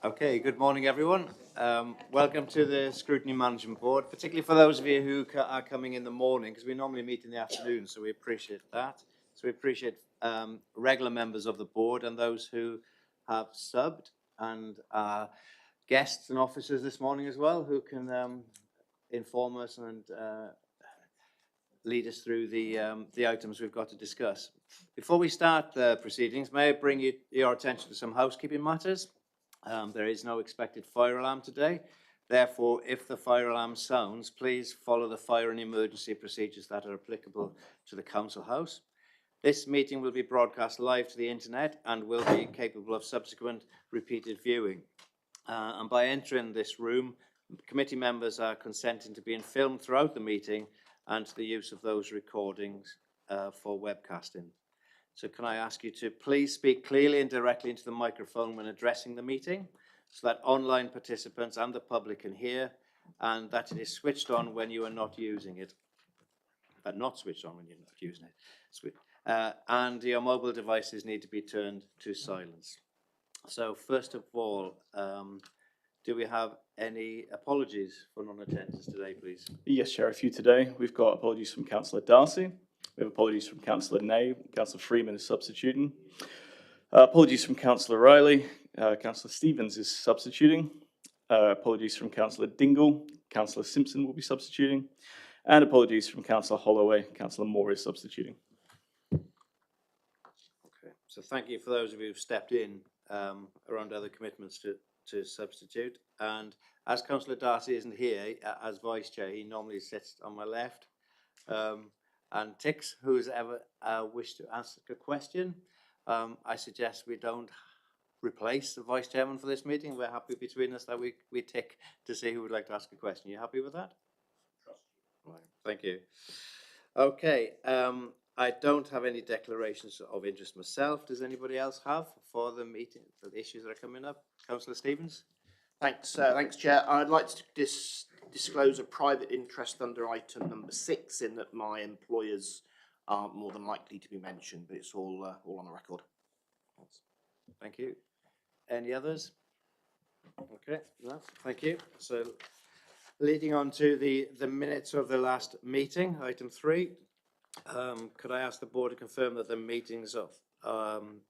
Okay, good morning, everyone. Welcome to the Scrutiny Management Board, particularly for those of you who are coming in the morning, because we normally meet in the afternoon, so we appreciate that. So we appreciate regular members of the board and those who have subbed, and guests and officers this morning as well, who can inform us and lead us through the items we've got to discuss. Before we start the proceedings, may I bring your attention to some housekeeping matters? There is no expected fire alarm today. Therefore, if the fire alarm sounds, please follow the fire and emergency procedures that are applicable to the council house. This meeting will be broadcast live to the internet and will be capable of subsequent repeated viewing. And by entering this room, committee members are consenting to being filmed throughout the meeting and to the use of those recordings for webcasting. So can I ask you to please speak clearly and directly into the microphone when addressing the meeting, so that online participants and the public can hear, and that it is switched on when you are not using it, but not switched on when you're not using it. And your mobile devices need to be turned to silence. So first of all, do we have any apologies for non-attendance today, please? Yes, Chair, a few today. We've got apologies from Councillor Darcy. We have apologies from Councillor Ney. Councillor Freeman is substituting. Apologies from Councillor Riley. Councillor Stevens is substituting. Apologies from Councillor Dingle. Councillor Simpson will be substituting. And apologies from Councillor Holloway. Councillor Moore is substituting. Okay, so thank you for those of you who've stepped in around other commitments to substitute. And as Councillor Darcy isn't here, as Vice Chair, he normally sits on my left. And Tix, who's ever wished to ask a question, I suggest we don't replace the Vice Chairman for this meeting. We're happy between us that we tick to see who would like to ask a question. You happy with that? Right, thank you. Okay, I don't have any declarations of interest myself. Does anybody else have for the meeting, for the issues that are coming up? Councillor Stevens? Thanks, Chair. I'd like to disclose a private interest under item number 6, in that my employers are more than likely to be mentioned, but it's all on the record. Thank you. Any others? Okay, no, thank you. So, leading on to the minutes of the last meeting, item 3. Could I ask the board to confirm that the meetings of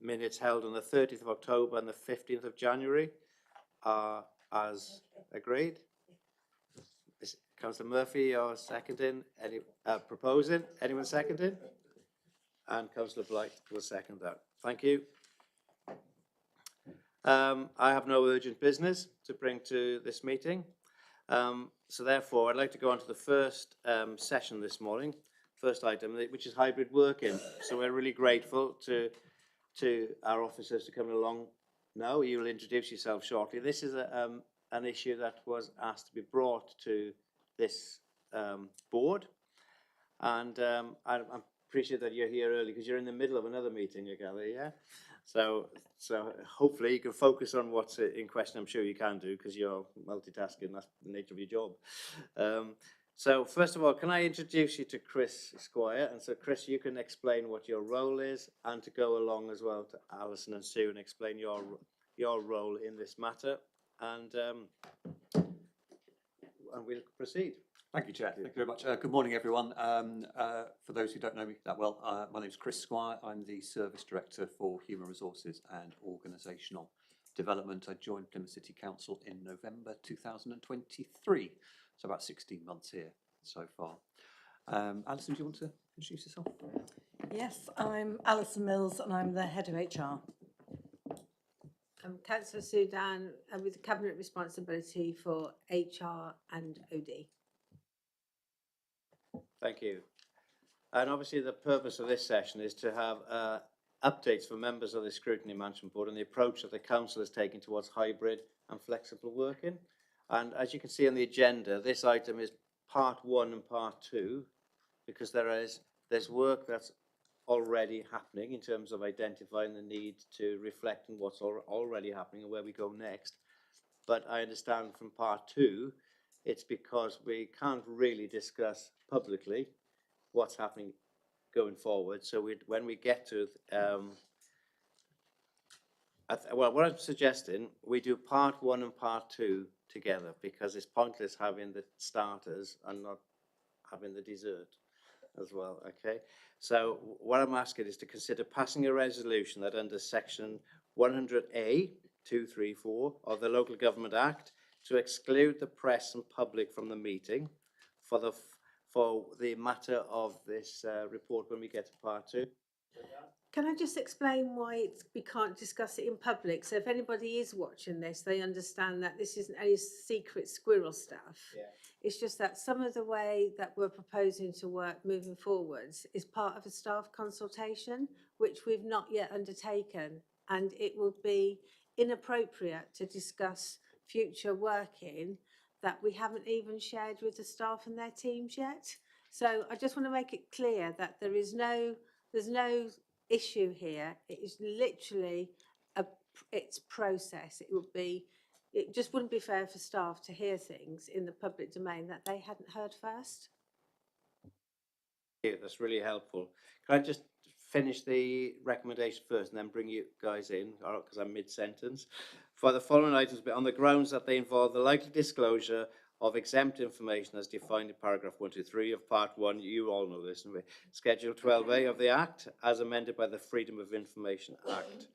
minutes held on the 30th of October and the 15th of January are as agreed? Is Councillor Murphy, you're seconding? Any proposing? Anyone seconding? And Councillor Blight will second that. Thank you. I have no urgent business to bring to this meeting. So therefore, I'd like to go on to the first session this morning, first item, which is hybrid working. So we're really grateful to our officers to come along now. You will introduce yourself shortly. This is an issue that was asked to be brought to this board. And I appreciate that you're here early, because you're in the middle of another meeting, I gather, yeah? So hopefully you can focus on what's in question. I'm sure you can do, because you're multitasking. That's the nature of your job. So first of all, can I introduce you to Chris Squire? And so Chris, you can explain what your role is, and to go along as well to Alison and Sue and explain your role in this matter. And we'll proceed. Thank you, Chair. Thank you very much. Good morning, everyone. For those who don't know me that well, my name is Chris Squire. I'm the Service Director for Human Resources and Organisational Development. I joined Plymouth City Council in November 2023, so about 16 months here so far. Alison, do you want to introduce yourself? Yes, I'm Alison Mills and I'm the Head of HR. I'm Councillor Sudan with Cabinet responsibility for HR and OD. Thank you. And obviously the purpose of this session is to have updates for members of the Scrutiny Management Board on the approach that the Council is taking towards hybrid and flexible working. And as you can see on the agenda, this item is part 1 and part 2, because there's work that's already happening in terms of identifying the need to reflect on what's already happening and where we go next. But I understand from part 2, it's because we can't really discuss publicly what's happening going forward. So when we get to Well, what I'm suggesting, we do part one and part two together because it's pointless having the starters and not having the dessert as well, okay? So what I'm asking is to consider passing a resolution that under section 100A 234 of the Local Government Act to exclude the press and public from the meeting for the matter of this report when we get to part two. Can I just explain why we can't discuss it in public? So if anybody is watching this, they understand that this isn't any secret squirrel stuff. Yeah. It's just that some of the way that we're proposing to work moving forwards is part of a staff consultation, which we've not yet undertaken. And it would be inappropriate to discuss future working that we haven't even shared with the staff and their teams yet. So I just want to make it clear that there's no issue here. It is literally it's process. It just wouldn't be fair for staff to hear things in the public domain that they hadn't heard first. Yeah, that's really helpful. Can I just finish the recommendation first and then bring you guys in, because I'm mid-sentence? For the following items, but on the grounds that they involve the likely disclosure of exempt information as defined in paragraph 123 of part 1, you all know this, don't we? Schedule 12A of the Act, as amended by the Freedom of Information Act.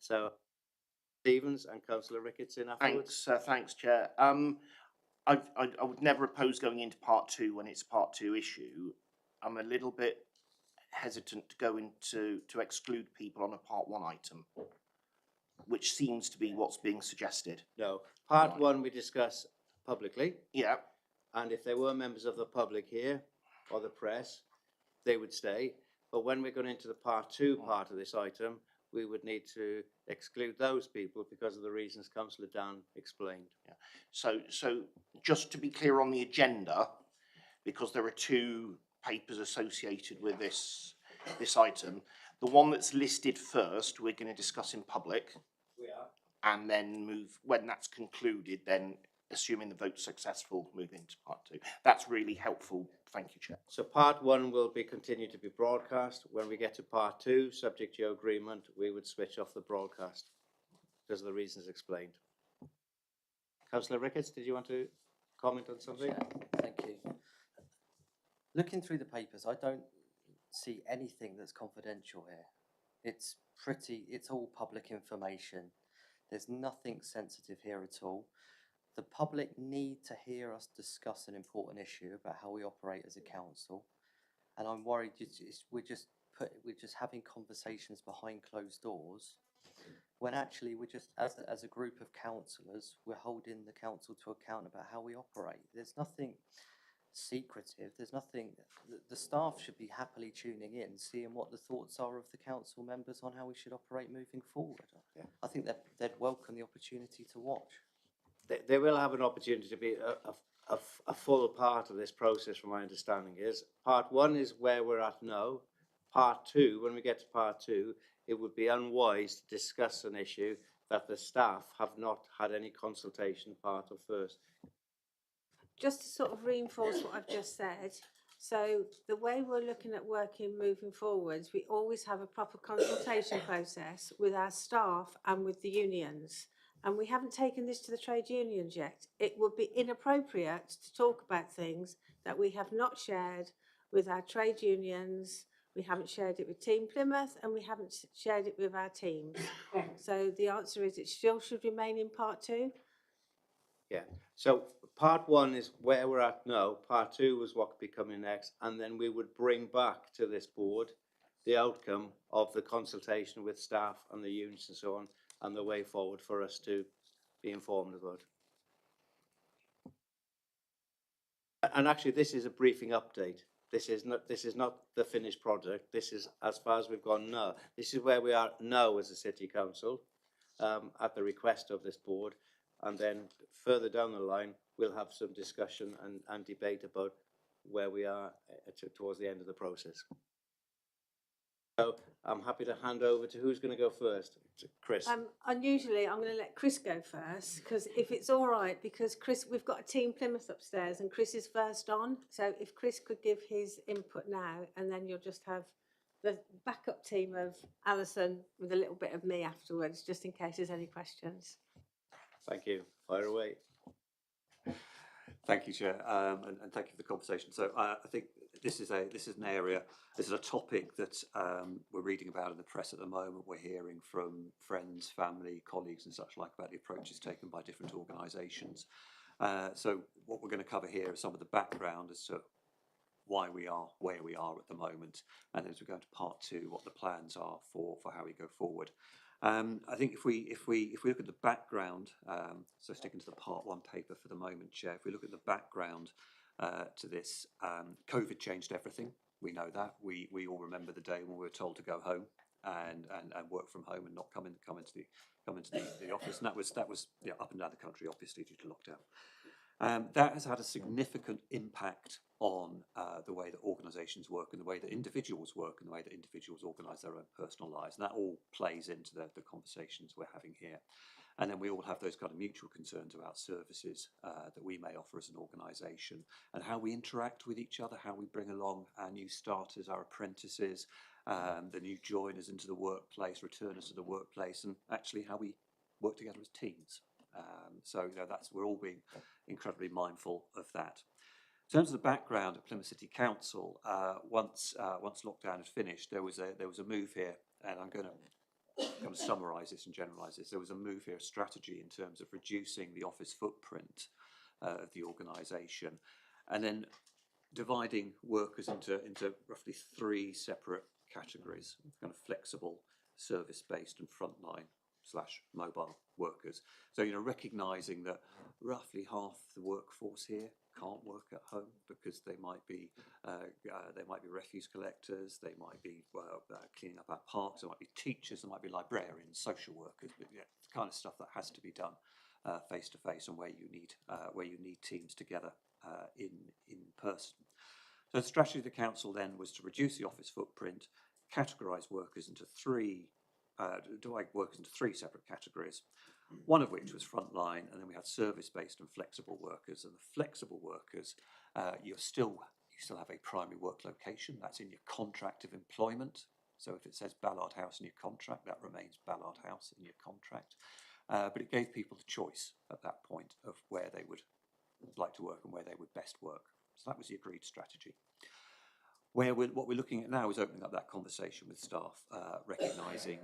So, Stevens and Councillor Ricketts in afterwards. Thanks, Chair. I would never oppose going into part two when it's a part two issue. I'm a little bit hesitant to go into to exclude people on a part one item, which seems to be what's being suggested. No, part 1 we discuss publicly. Yeah. And if there were members of the public here or the press, they would stay. But when we're going into the part 2 part of this item, we would need to exclude those people because of the reasons Councillor Dan explained. Yeah. So just to be clear on the agenda, because there are two papers associated with this item, the one that's listed first, we're going to discuss in public. We are. And then move, when that's concluded, then assuming the vote's successful, move into part two. That's really helpful. Thank you, Chair. So part 1 will be continued to be broadcast. When we get to part 2, subject to your agreement, we would switch off the broadcast because of the reasons explained. Councillor Ricketts, did you want to comment on something? Sure. Thank you. Looking through the papers, I don't see anything that's confidential here. It's all public information. There's nothing sensitive here at all. The public need to hear us discuss an important issue about how we operate as a council, and I'm worried we're just having conversations behind closed doors, when actually we're just as a group of councillors, we're holding the council to account about how we operate. There's nothing secretive. There's nothing. The staff should be happily tuning in, seeing what the thoughts are of the council members on how we should operate moving forward. Yeah. I think they'd welcome the opportunity to watch. They will have an opportunity to be a full part of this process, from my understanding is. Part 1 is where we're at now. Part 2, when we get to part 2, it would be unwise to discuss an issue that the staff have not had any consultation part of first. Just to sort of reinforce what I've just said, so the way we're looking at working moving forwards, we always have a proper consultation process with our staff and with the unions. And we haven't taken this to the trade unions yet. It would be inappropriate to talk about things that we have not shared with our trade unions. We haven't shared it with Team Plymouth and we haven't shared it with our teams. So the answer is it still should remain in part 2. Yeah, so part 1 is where we're at now. Part 2 was what could be coming next. And then we would bring back to this board the outcome of the consultation with staff and the unions and so on, and the way forward for us to be informed about. And actually, this is a briefing update. This is not the finished product. This is as far as we've gone now. This is where we are now as a city council, at the request of this board. And then further down the line, we'll have some discussion and debate about where we are towards the end of the process. So I'm happy to hand over to who's going to go first. Chris. Unusually, I'm going to let Chris go first, because if it's all right, because Chris, we've got a Team Plymouth upstairs and Chris is first on. So if Chris could give his input now, and then you'll just have the backup team of Alison with a little bit of me afterwards, just in case there's any questions. Thank you. Fire away. Thank you, Chair, and thank you for the conversation. So I think this is an area, this is a topic that we're reading about in the press at the moment. We're hearing from friends, family, colleagues, and such like about the approaches taken by different organisations. So what we're going to cover here is some of the background as to why we are where we are at the moment, and as we go into part two, what the plans are for how we go forward. I think if we look at the background, so sticking to the part one paper for the moment, Chair, if we look at the background to this, COVID changed everything. We know that. We all remember the day when we were told to go home and work from home and not come into the office, and that was up and down the country, obviously due to lockdown. That has had a significant impact on the way that organisations work and the way that individuals work and the way that individuals organise their own personal lives. And that all plays into the conversations we're having here. And then we all have those kind of mutual concerns about services that we may offer as an organisation and how we interact with each other, how we bring along our new starters, our apprentices, the new joiners into the workplace, returners to the workplace, and actually how we work together as teams. So we're all being incredibly mindful of that. In terms of the background at Plymouth City Council, once lockdown had finished, there was a move here, and I'm going to summarise this and generalise this. There was a move here, a strategy in terms of reducing the office footprint of the organisation, and then dividing workers into roughly three separate categories: kind of flexible, service-based, and frontline/mobile workers. So recognising that roughly half the workforce here can't work at home because they might be refuse collectors, they might be cleaning up our parks, there might be teachers, there might be librarians, social workers, but the kind of stuff that has to be done face to face, and where you need teams together in person. So the strategy of the council then was to reduce the office footprint, categorise workers into divide workers into three separate categories, one of which was frontline, and then we had service-based and flexible workers. And the flexible workers, you still have a primary work location. That's in your contract of employment. So if it says Ballard House in your contract, that remains Ballard House in your contract. But it gave people the choice at that point of where they would like to work and where they would best work. So that was the agreed strategy. What we're looking at now is opening up that conversation with staff, recognising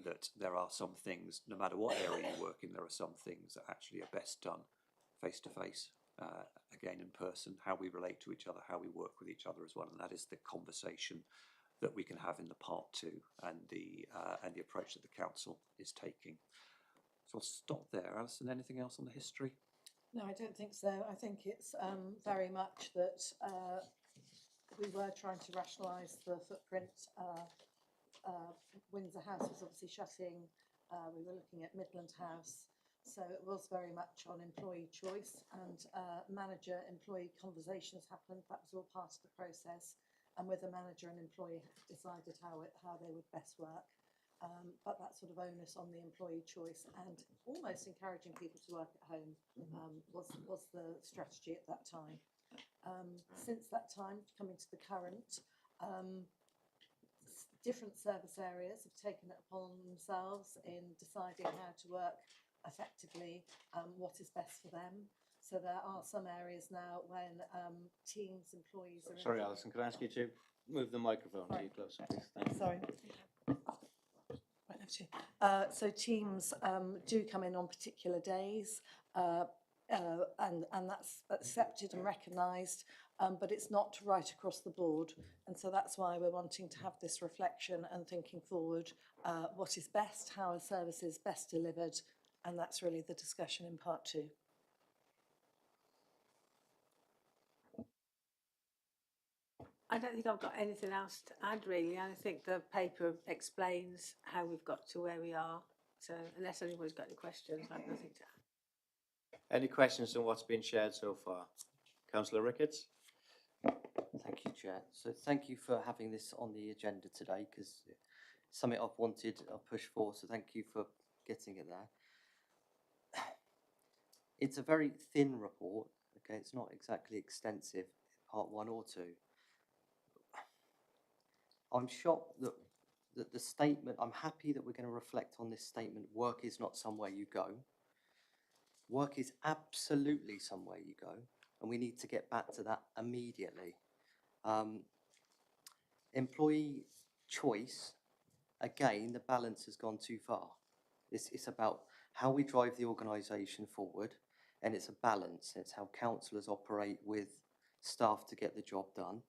that there are some things, no matter what area you work in, there are some things that actually are best done face to face, again in person, how we relate to each other, how we work with each other as well, and that is the conversation that we can have in the part two and the approach that the council is taking. So I'll stop there. Alison, anything else on the history? No, I don't think so. I think it's very much that we were trying to rationalise the footprint. Windsor House was obviously shutting. We were looking at Midland House. So it was very much on employee choice, and manager-employee conversations happened. That was all part of the process. And with the manager and employee decided how they would best work. But that sort of onus on the employee choice and almost encouraging people to work at home was the strategy at that time. Since that time, coming to the current, different service areas have taken it upon themselves in deciding how to work effectively, what is best for them. So there are some areas now when teams, employees are... Sorry, Alison, can I ask you to move the microphone to you closer, please? Thank you. Sorry. So teams do come in on particular days, and that's accepted and recognised, but it's not right across the board. And so that's why we're wanting to have this reflection and thinking forward, what is best, how are services best delivered, and that's really the discussion in part two. I don't think I've got anything else to add, really. I think the paper explains how we've got to where we are. So unless anybody's got any questions, I've nothing to add. Any questions on what's been shared so far? Councillor Ricketts? Thank you, Chair. So thank you for having this on the agenda today, because it's something I've wanted, I've pushed for, so thank you for getting it there. It's a very thin report, okay, it's not exactly extensive, part one or two. I'm shocked that the statement, I'm happy that we're going to reflect on this statement, work is not somewhere you go. Work is absolutely somewhere you go, and we need to get back to that immediately. Employee choice, again, the balance has gone too far. It's about how we drive the organisation forward, and it's a balance. It's how councillors operate with staff to get the job done.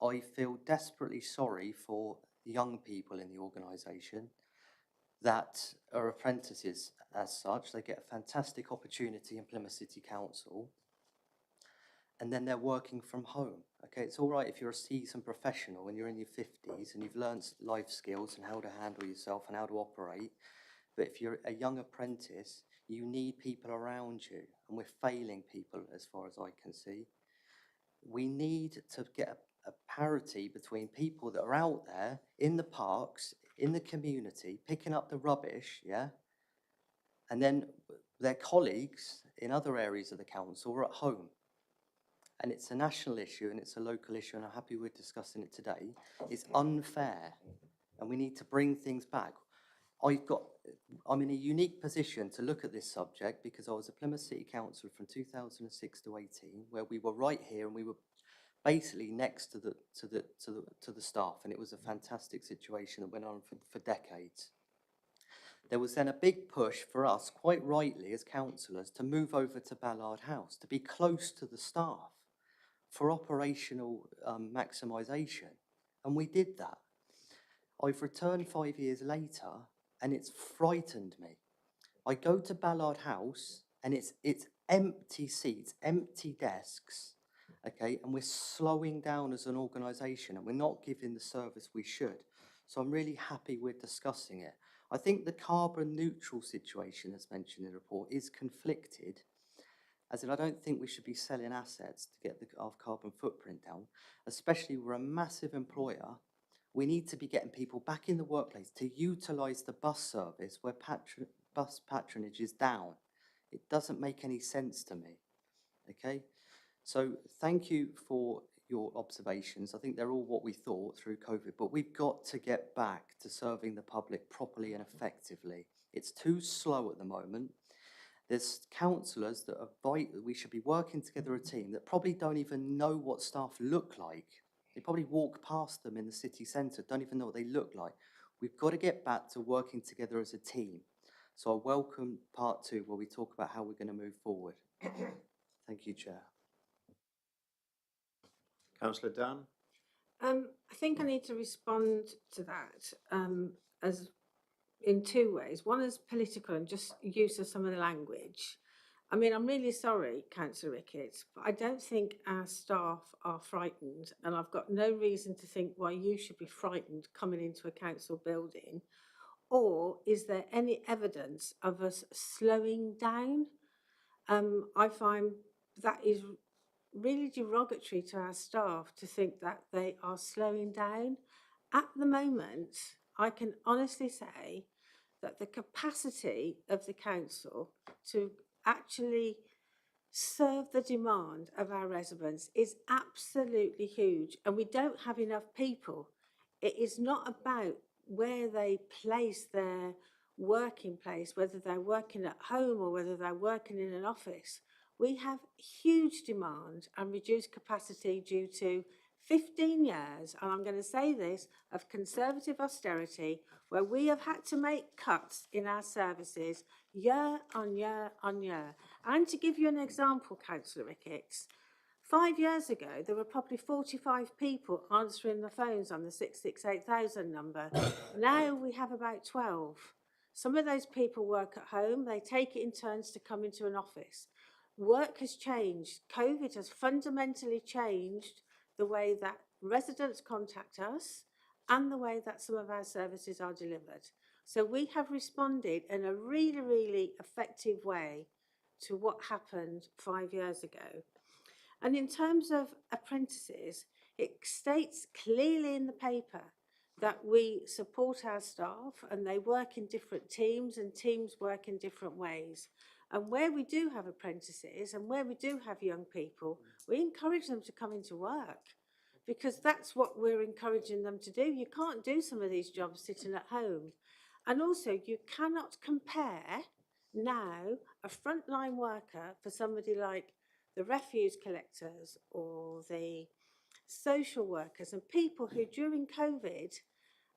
I feel desperately sorry for young people in the organisation that are apprentices as such. They get a fantastic opportunity in Plymouth City Council, and then they're working from home. Okay, it's all right if you're a seasoned professional and you're in your 50s and you've learned life skills and how to handle yourself and how to operate. But if you're a young apprentice, you need people around you, and we're failing people as far as I can see. We need to get a parity between people that are out there in the parks, in the community, picking up the rubbish, yeah, and then their colleagues in other areas of the council are at home. And it's a national issue and it's a local issue, and I'm happy we're discussing it today. It's unfair, and we need to bring things back. I'm in a unique position to look at this subject because I was a Plymouth City Councillor from 2006 to 18, where we were right here and we were basically next to the staff, and it was a fantastic situation that went on for decades. There was then a big push for us, quite rightly as councillors, to move over to Ballard House, to be close to the staff for operational maximisation, and we did that. I've returned 5 years later, and it's frightened me. I go to Ballard House, and it's empty seats, empty desks, okay, and we're slowing down as an organisation, and we're not giving the service we should. So I'm really happy we're discussing it. I think the carbon neutral situation that's mentioned in the report is conflicted, as in I don't think we should be selling assets to get our carbon footprint down, especially we're a massive employer. We need to be getting people back in the workplace to utilise the bus service where bus patronage is down. It doesn't make any sense to me, okay? So thank you for your observations. I think they're all what we thought through COVID, but we've got to get back to serving the public properly and effectively. It's too slow at the moment. There's councillors that are we should be working together a team that probably don't even know what staff look like. They probably walk past them in the city centre, don't even know what they look like. We've got to get back to working together as a team. So I welcome part 2 where we talk about how we're going to move forward. Thank you, Chair. Councillor Dunn? I think I need to respond to that as in 2 ways. One is political and just use of some of the language. I mean, I'm really sorry, Councillor Ricketts, but I don't think our staff are frightened, and I've got no reason to think why you should be frightened coming into a council building. Or is there any evidence of us slowing down? I find that is really derogatory to our staff to think that they are slowing down. At the moment, I can honestly say that the capacity of the council to actually serve the demand of our residents is absolutely huge, and we don't have enough people. It is not about where they place their working place, whether they're working at home or whether they're working in an office. We have huge demand and reduced capacity due to 15 years, and I'm going to say this, of conservative austerity, where we have had to make cuts in our services year on year on year. And to give you an example, Councillor Ricketts, 5 years ago, there were probably 45 people answering the phones on the 668,000 number. Now we have about 12. Some of those people work at home. They take it in turns to come into an office. Work has changed. COVID has fundamentally changed the way that residents contact us and the way that some of our services are delivered. So we have responded in a really, really effective way to what happened 5 years ago. And in terms of apprentices, it states clearly in the paper that we support our staff and they work in different teams and teams work in different ways. And where we do have apprentices and where we do have young people, we encourage them to come into work. because that's what we're encouraging them to do. You can't do some of these jobs sitting at home. And also, you cannot compare now a frontline worker for somebody like the refuse collectors or the social workers and people who during COVID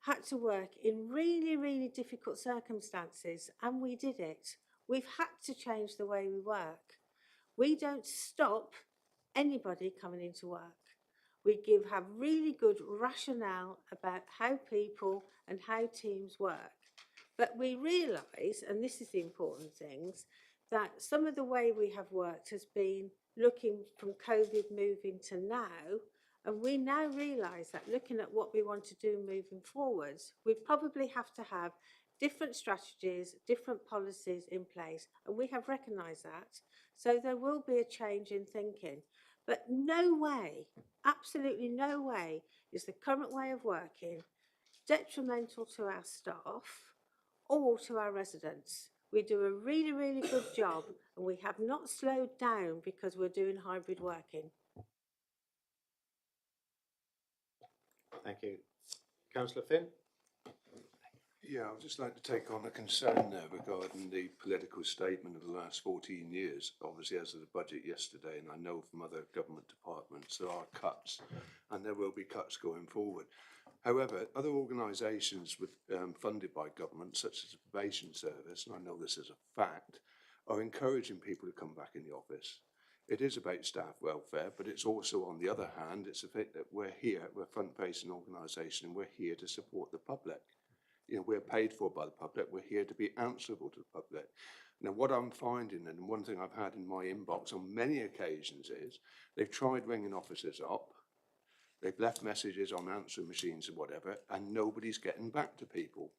had to work in really, really difficult circumstances, and we did it. We've had to change the way we work. We don't stop anybody coming into work. We have really good rationale about how people and how teams work. But we realise, and this is the important things, that some of the way we have worked has been looking from COVID moving to now. And we now realise that looking at what we want to do moving forwards, we probably have to have different strategies, different policies in place. And we have recognised that. So there will be a change in thinking. But no way, absolutely no way, is the current way of working detrimental to our staff or to our residents. We do a really, really good job, and we have not slowed down because we're doing hybrid working. Thank you. Councillor Finn? Yeah, I would just like to take on a concern there regarding the political statement of the last 14 years. Obviously, as of the budget yesterday, and I know from other government departments, there are cuts, and there will be cuts going forward. However, other organisations funded by government, such as the probation service, and I know this is a fact, are encouraging people to come back in the office. It is about staff welfare, but it's also, on the other hand, it's the fact that we're a front-facing organisation, and we're here to support the public. You know, we're paid for by the public. We're here to be answerable to the public. Now, what I'm finding, and one thing I've had in my inbox on many occasions, is they've tried ringing officers up. They've left messages on answering machines or whatever, and nobody's getting back to people.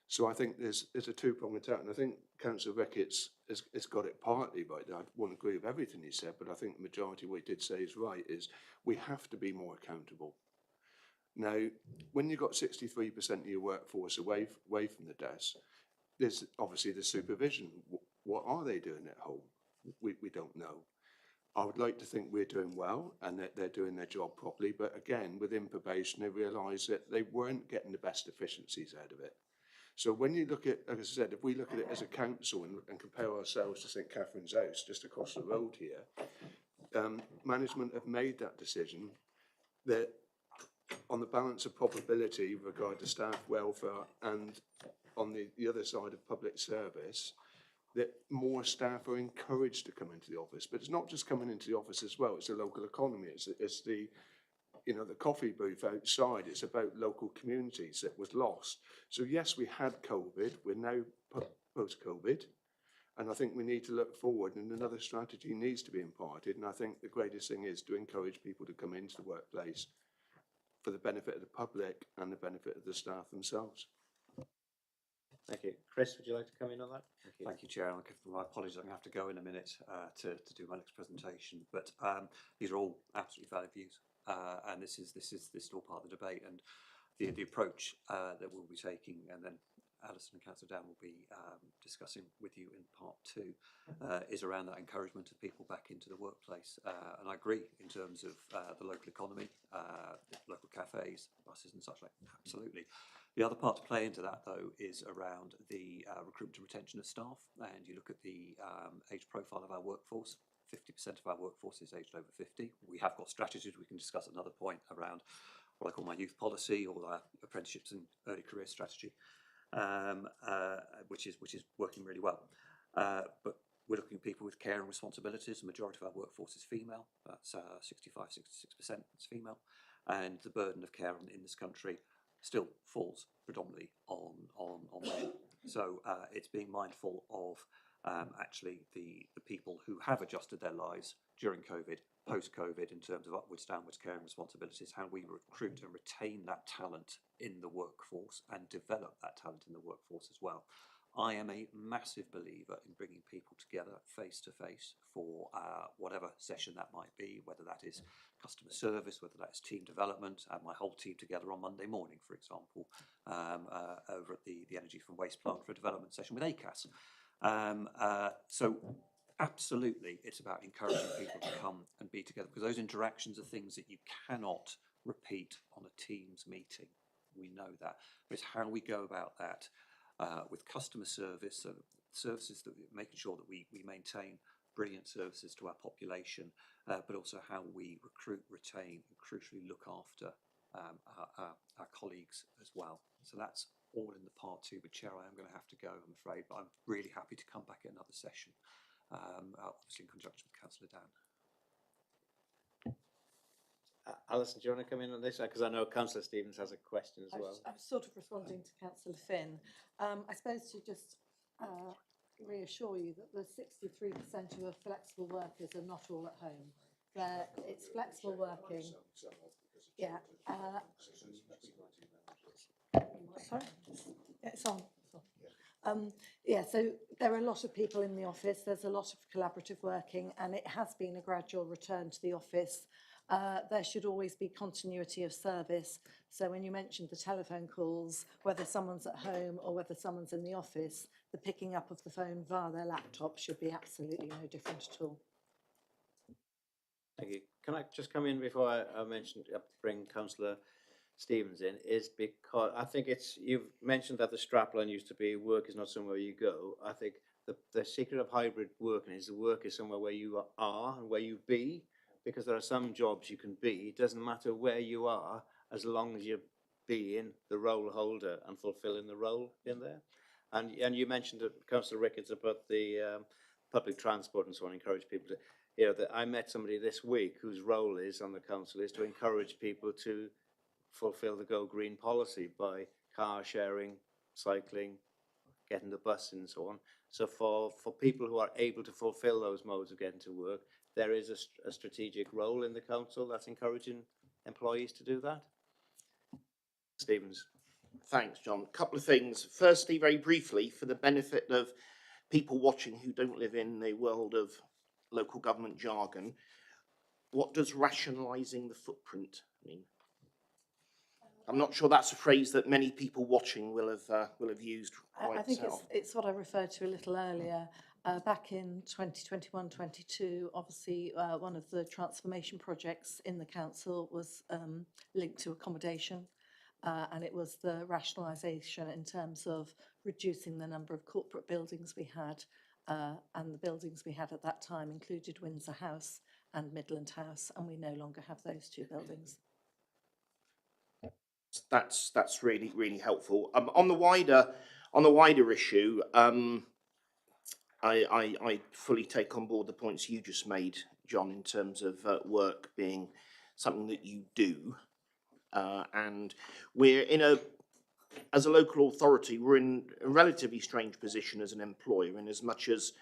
So I think there's a two-pronged attack, and I think Councillor Ricketts has got it partly right. I won't agree with everything he said, but I think the majority of what he did say is right, is we have to be more accountable. Now, when you've got 63% of your workforce away from the desk, there's obviously the supervision. What are they doing at home? We don't know. I would like to think we're doing well and that they're doing their job properly, but again, within probation, they realised that they weren't getting the best efficiencies out of it. So when you look at, as I said, if we look at it as a council and compare ourselves to St Catherine's House, just across the road here, management have made that decision that on the balance of probability with regard to staff welfare and on the other side of public service, that more staff are encouraged to come into the office. But it's not just coming into the office as well, it's the local economy, it's the, you know, the coffee booth outside, it's about local communities that was lost. So yes, we had COVID, we're now post-COVID, and I think we need to look forward, and another strategy needs to be imparted, and I think the greatest thing is to encourage people to come into the workplace for the benefit of the public and the benefit of the staff themselves. Thank you. Chris, would you like to come in on that? Thank you, Chair. And my apologies, I'm going to have to go in a minute to do my next presentation. But these are all absolutely valid views, and this is all part of the debate and the approach that we'll be taking, and then Alison and Councillor Dan will be discussing with you in part two, is around that encouragement of people back into the workplace. And I agree in terms of the local economy, the local cafes, buses and such like, absolutely. The other part to play into that, though, is around the recruitment and retention of staff. And you look at the age profile of our workforce, 50% of our workforce is aged over 50. We have got strategies we can discuss at another point around what I call my youth policy or our apprenticeships and early career strategy, which is working really well. But we're looking at people with care and responsibilities. The majority of our workforce is female. That's 65, 66% is female. And the burden of care in this country still falls predominantly on women. So it's being mindful of actually the people who have adjusted their lives during COVID, post-COVID, in terms of upwards, downwards care and responsibilities, how we recruit and retain that talent in the workforce and develop that talent in the workforce as well. I am a massive believer in bringing people together face to face for whatever session that might be, whether that is customer service, whether that is team development. I have my whole team together on Monday morning, for example, over at the Energy from Waste plant for a development session with ACAS. So absolutely, it's about encouraging people to come and be together, because those interactions are things that you cannot repeat on a Teams meeting. We know that. But it's how we go about that with customer service, so services that making sure that we maintain brilliant services to our population, but also how we recruit, retain, and crucially look after our colleagues as well. So that's all in the part two. But Chair, I am going to have to go, I'm afraid, but I'm really happy to come back at another session, obviously in conjunction with Councillor Dan. Alison, do you want to come in on this? Because I know Councillor Stevens has a question as well. I'm sort of responding to Councillor Finn. I suppose to just reassure you that the 63% who are flexible workers are not all at home. It's flexible working. Yeah. Sorry? Yeah, it's on. Yeah, so there are a lot of people in the office. There's a lot of collaborative working, and it has been a gradual return to the office. There should always be continuity of service. So when you mentioned the telephone calls, whether someone's at home or whether someone's in the office, the picking up of the phone via their laptop should be absolutely no different at all. Thank you. Can I just come in before I mention, bring Councillor Stevens in, is because I think you've mentioned that the strapline used to be work is not somewhere you go. I think the secret of hybrid working is the work is somewhere where you are and where you be, because there are some jobs you can be. It doesn't matter where you are as long as you're being the role holder and fulfilling the role in there. And you mentioned, Councillor Ricketts, about the public transport and so on, encourage people to, I met somebody this week whose role is on the council is to encourage people to fulfil the Go Green policy by car sharing, cycling, getting the bus and so on. So for people who are able to fulfil those modes of getting to work, there is a strategic role in the council that's encouraging employees to do that. Stevens. Thanks, John. A couple of things. Firstly, very briefly, for the benefit of people watching who don't live in the world of local government jargon, what does rationalising the footprint mean? I'm not sure that's a phrase that many people watching will have used quite I think itself. it's what I referred to a little earlier. Back in 2021-22, obviously one of the transformation projects in the council was linked to accommodation, and it was the rationalisation in terms of reducing the number of corporate buildings we had, and the buildings we had at that time included Windsor House and Midland House, and we no longer have those two buildings. That's really helpful. On the wider issue, I fully take on board the points you just made, John, in terms of work being something that you do, and we're as a local authority, we're in a relatively strange position as an employer, in as much as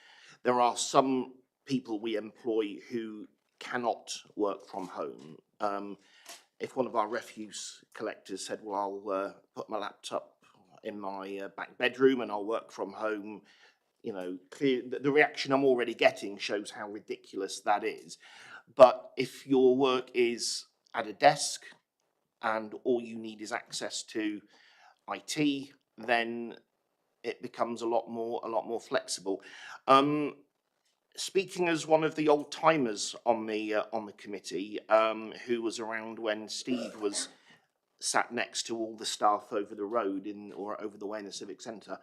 there are some people we employ who cannot work from home. If one of our refuse collectors said, well, I'll put my laptop in my back bedroom and I'll work from home, the reaction I'm already getting shows how ridiculous that is. But if your work is at a desk and all you need is access to IT, then it becomes a lot more flexible. Speaking as one of the old timers on the committee, who was around when Steve was sat next to all the staff over the road or over the way in the Civic Centre,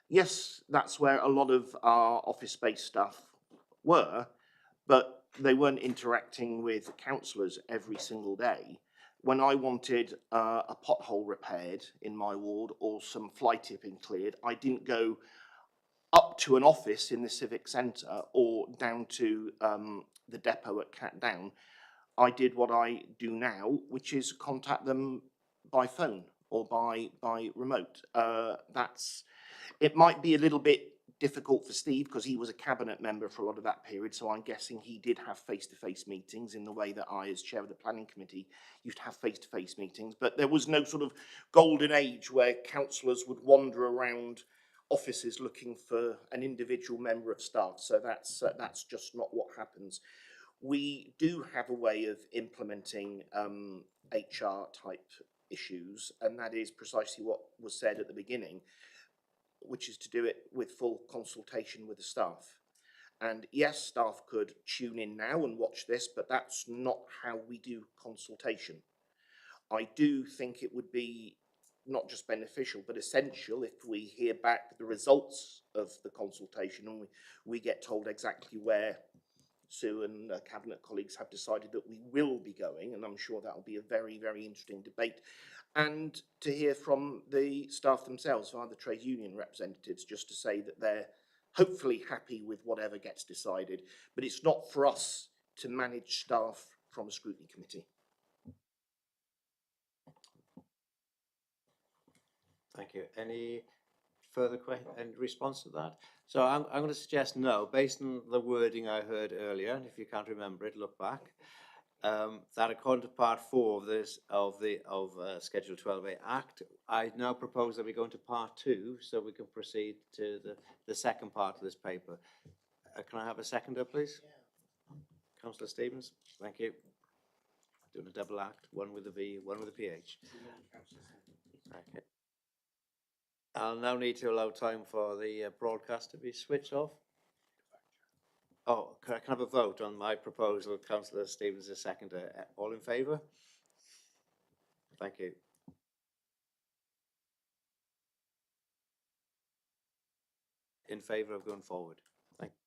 yes, that's where a lot of our office-based staff were, but they weren't interacting with councillors every single day. When I wanted a pothole repaired in my ward or some fly tipping cleared, I didn't go up to an office in the Civic Centre or down to the depot at Cat Down. I did what I do now, which is contact them by phone or by remote. It might be a little bit difficult for Steve because he was a cabinet member for a lot of that period, so I'm guessing he did have face-to-face meetings in the way that I, as chair of the planning committee, used to have face-to-face meetings, but there was no sort of golden age where councillors would wander around offices looking for an individual member of staff, so that's just not what happens. We do have a way of implementing HR type issues, and that is precisely what was said at the beginning, which is to do it with full consultation with the staff. And yes, staff could tune in now and watch this, but that's not how we do consultation. I do think it would be not just beneficial, but essential if we hear back the results of the consultation and we get told exactly where Sue and Cabinet colleagues have decided that we will be going, and I'm sure that will be a very, very interesting debate. And to hear from the staff themselves, via the trade union representatives, just to say that they're hopefully happy with whatever gets decided, but it's not for us to manage staff from a scrutiny committee. Thank you. Any further and response to that? So I'm going to suggest no, based on the wording I heard earlier, and if you can't remember it, look back. That according to part 4 of this of Schedule 12A Act, I now propose that we go into part 2, so we can proceed to the second part of this paper. Can I have a seconder, please? Yeah. Councillor Stevens, thank you. Doing a double act, one with a V, one with a PH. Okay. I'll now need to allow time for the broadcast to be switched off. Oh, can I have a vote on my proposal? Councillor Stevens is seconder. All in favour? Thank you. In favour of going forward? Thank you.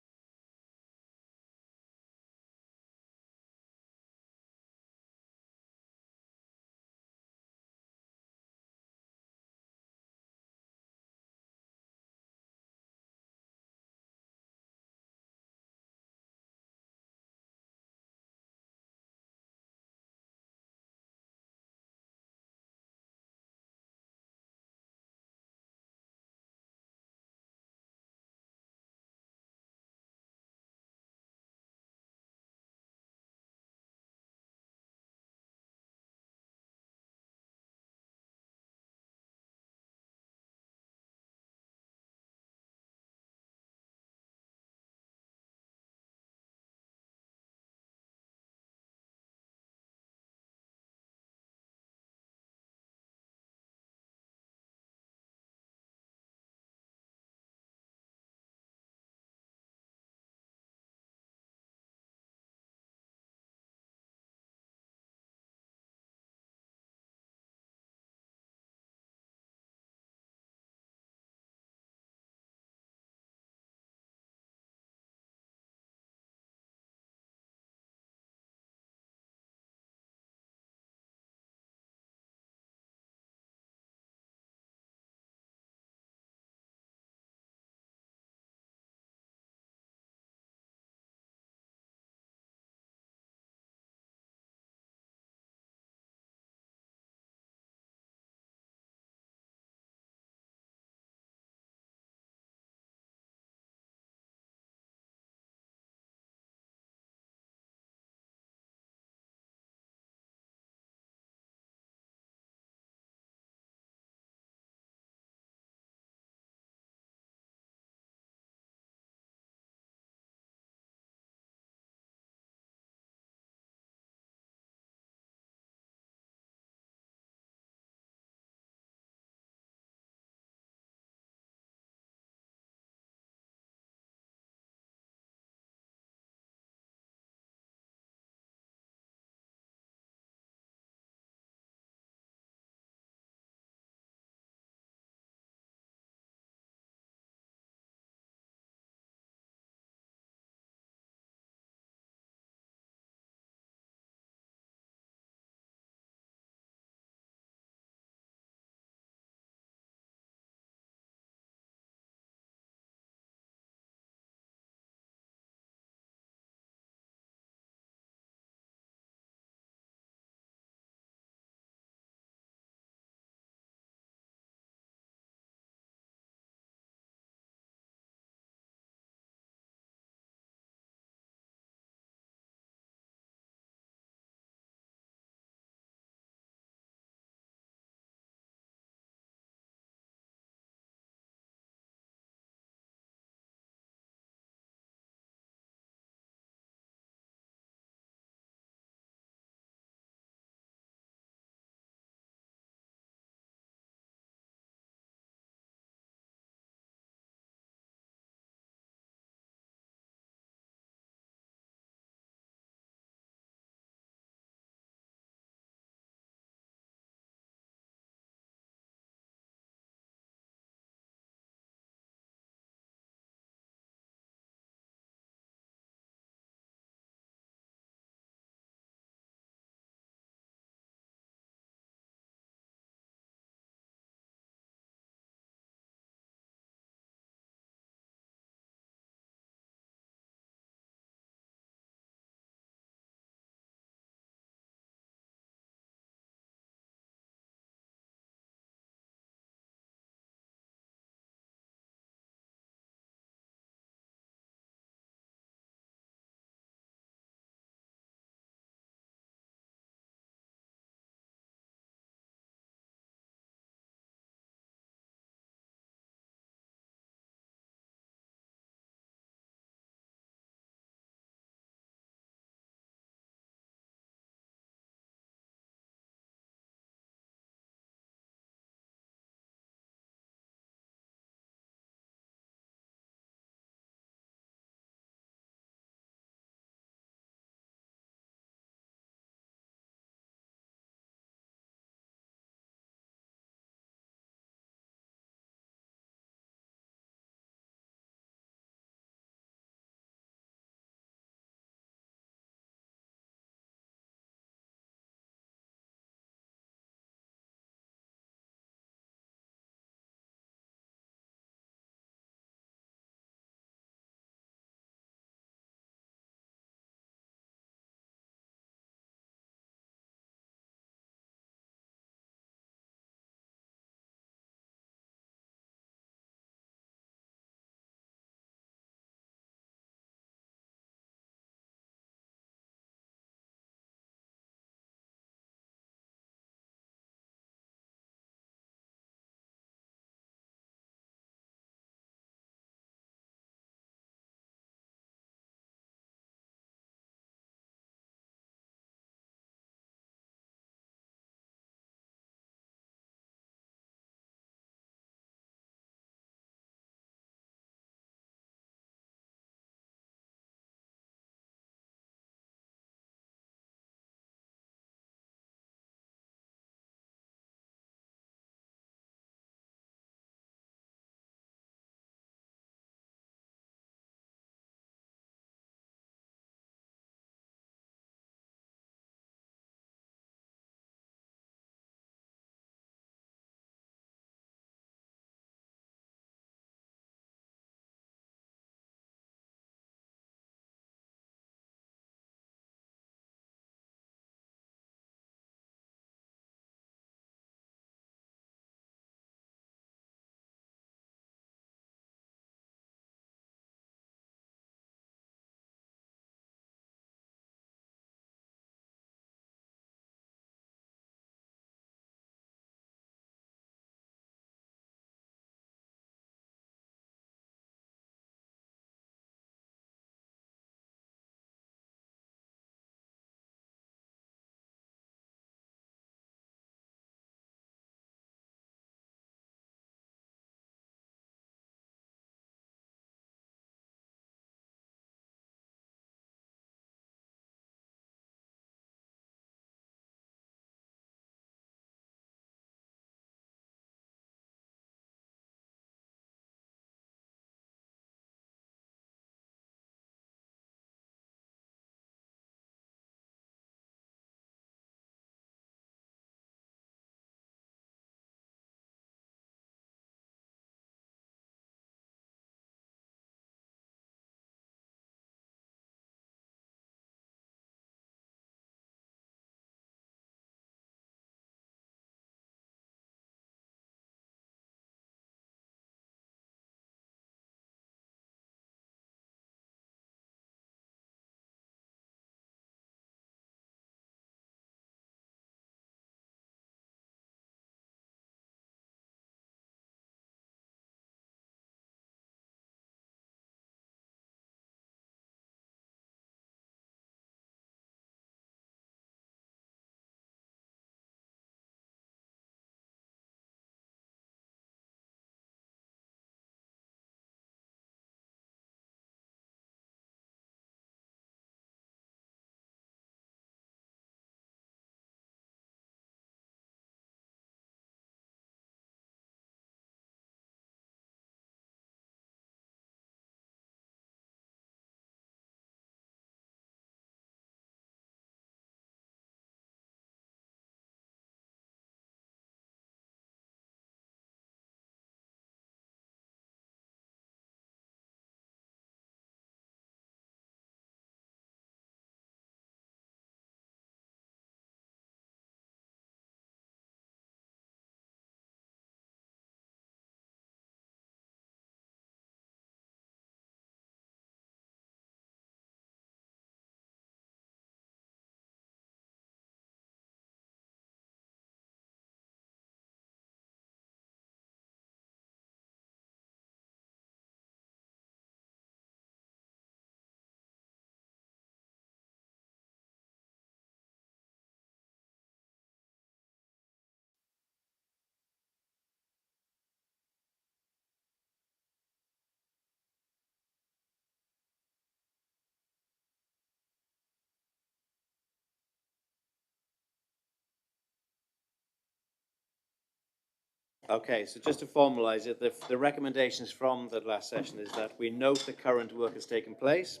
Okay, so just to formalise it, the recommendations from the last session is that we note the current work has taken place,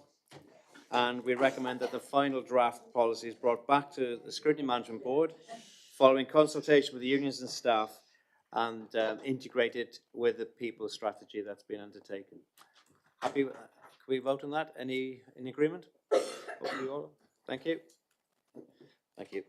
and we recommend that the final draft policy is brought back to the Scrutiny Management Board following consultation with the unions and staff and integrated with the people strategy that's been undertaken. Happy? Can we vote on that? Any in agreement? Hopefully all. Thank you. Thank you.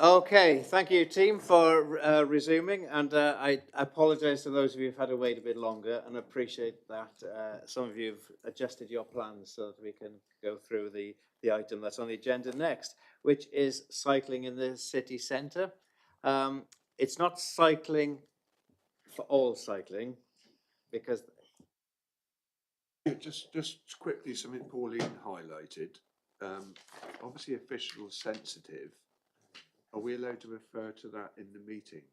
Okay, thank you, team, for resuming, and I apologise to those of you who've had to wait a bit longer, and appreciate that some of you have adjusted your plans so that we can go through the item that's on the agenda next, which is cycling in the city centre. It's not cycling for all cycling, because Yeah, just quickly, something Pauline highlighted. Obviously, official sensitive. Are we allowed to refer to that in the meeting?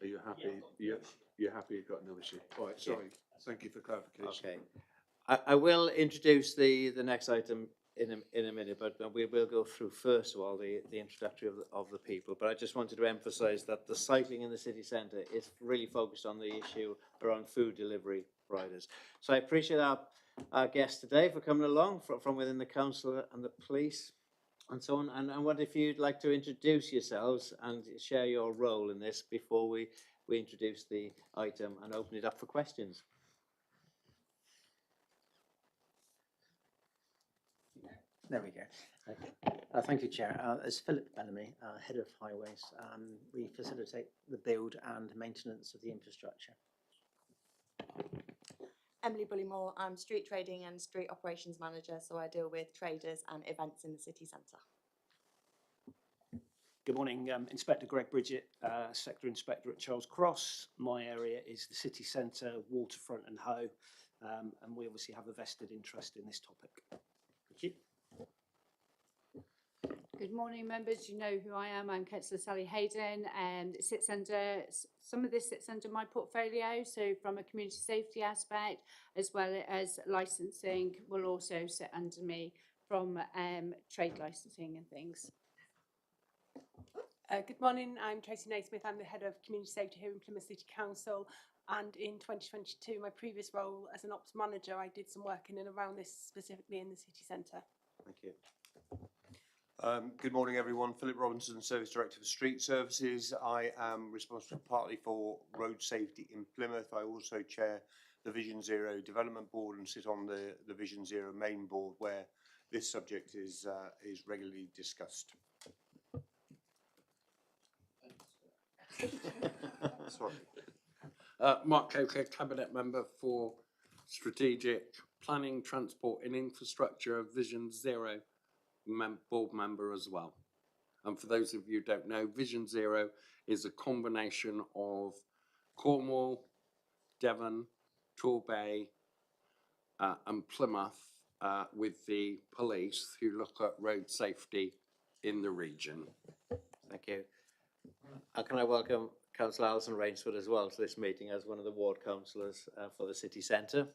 Are you happy? You're happy you've got no issue? All right, sorry. Thank you for clarification. okay. I will introduce the next item in a minute, but we will go through first of all the introductory of the people. But I just wanted to emphasise that the cycling in the city centre is really focused on the issue around food delivery riders. So I appreciate our guests today for coming along from within the council and the police and so on. And what if you'd like to introduce yourselves and share your role in this before we introduce the item and open it up for questions. There we go. Okay. Thank you, Chair. As Philip Bellamy, Head of Highways, we facilitate the build and maintenance of the infrastructure. Emily Bullymore. I'm Street Trading and Street Operations Manager, so I deal with traders and events in the city centre. Good morning, Inspector Greg Bridget, Sector Inspector at Charles Cross. My area is the city centre, waterfront and Hoe, and we obviously have a vested interest in this topic. Thank you. Good morning, members. You know who I am. I'm Councillor Sally Hayden, and it sits under, some of this sits under my portfolio. So from a community safety aspect, as well as licensing, will also sit under me from trade licensing and things. Good morning, I'm Tracy Naismith. I'm the Head of Community Safety here in Plymouth City Council, and in 2022, my previous role as an ops manager, I did some work in and around this, specifically in the city centre. Thank you. Good morning, everyone. Philip Robinson, Service Director for Street Services. I am responsible partly for road safety in Plymouth. I also chair the Vision Zero Development Board and sit on the Vision Zero main board, where this subject is regularly discussed. Sorry. Mark Coker, Cabinet Member for Strategic Planning, Transport and Infrastructure, Vision Zero board member as well. And for those of you who don't know, Vision Zero is a combination of Cornwall, Devon, Torbay and Plymouth with the police who look at road safety in the region. Thank you. Can I welcome Councillor Alison Rainsford as well to this meeting as one of the ward councillors for the city centre,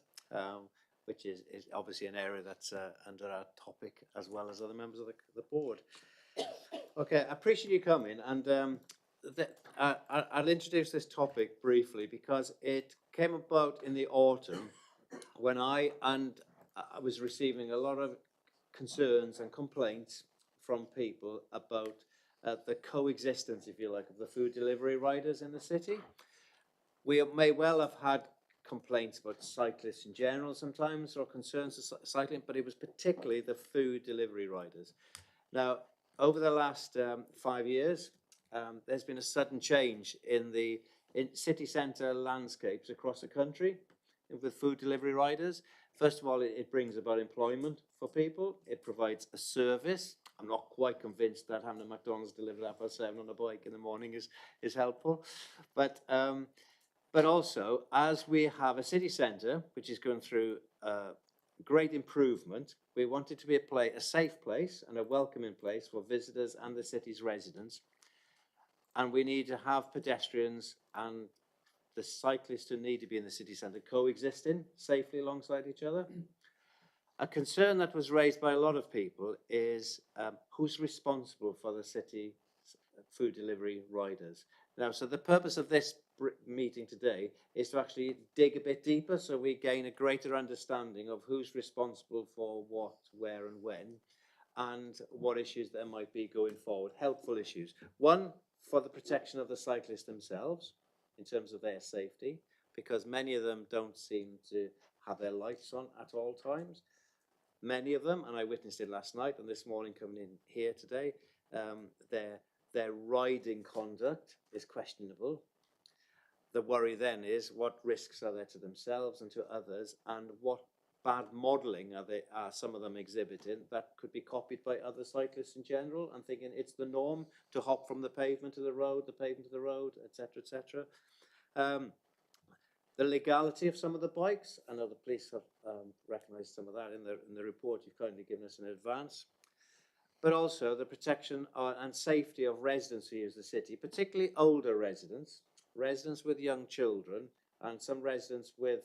which is obviously an area that's under our topic as well as other members of the board. Okay, I appreciate you coming, and I'll introduce this topic briefly because it came about in the autumn when I was receiving a lot of concerns and complaints from people about the coexistence, if you like, of the food delivery riders in the city. We may well have had complaints about cyclists in general sometimes, or concerns of cycling, but it was particularly the food delivery riders. Now, over the last 5 years, there's been a sudden change in city centre landscapes across the country with food delivery riders. First of all, it brings about employment for people. It provides a service. I'm not quite convinced that having a McDonald's delivered at 7:30 on a bike in the morning is helpful. But also, as we have a city centre, which is going through great improvement, we want it to be a safe place and a welcoming place for visitors and the city's residents. And we need to have pedestrians and the cyclists who need to be in the city centre coexisting safely alongside each other. A concern that was raised by a lot of people is who's responsible for the city food delivery riders. Now, so the purpose of this meeting today is to actually dig a bit deeper so we gain a greater understanding of who's responsible for what, where and when, and what issues there might be going forward, helpful issues. One, for the protection of the cyclists themselves in terms of their safety, because many of them don't seem to have their lights on at all times. Many of them, and I witnessed it last night and this morning coming in here today, their riding conduct is questionable. The worry then is what risks are there to themselves and to others, and what bad modelling are some of them exhibiting that could be copied by other cyclists in general, and thinking it's the norm to hop from the pavement to the road, etc., etc. The legality of some of the bikes, I know the police have recognised some of that in the report you've kindly given us in advance, but also the protection and safety of residents who use the city, particularly older residents, residents with young children, and some residents with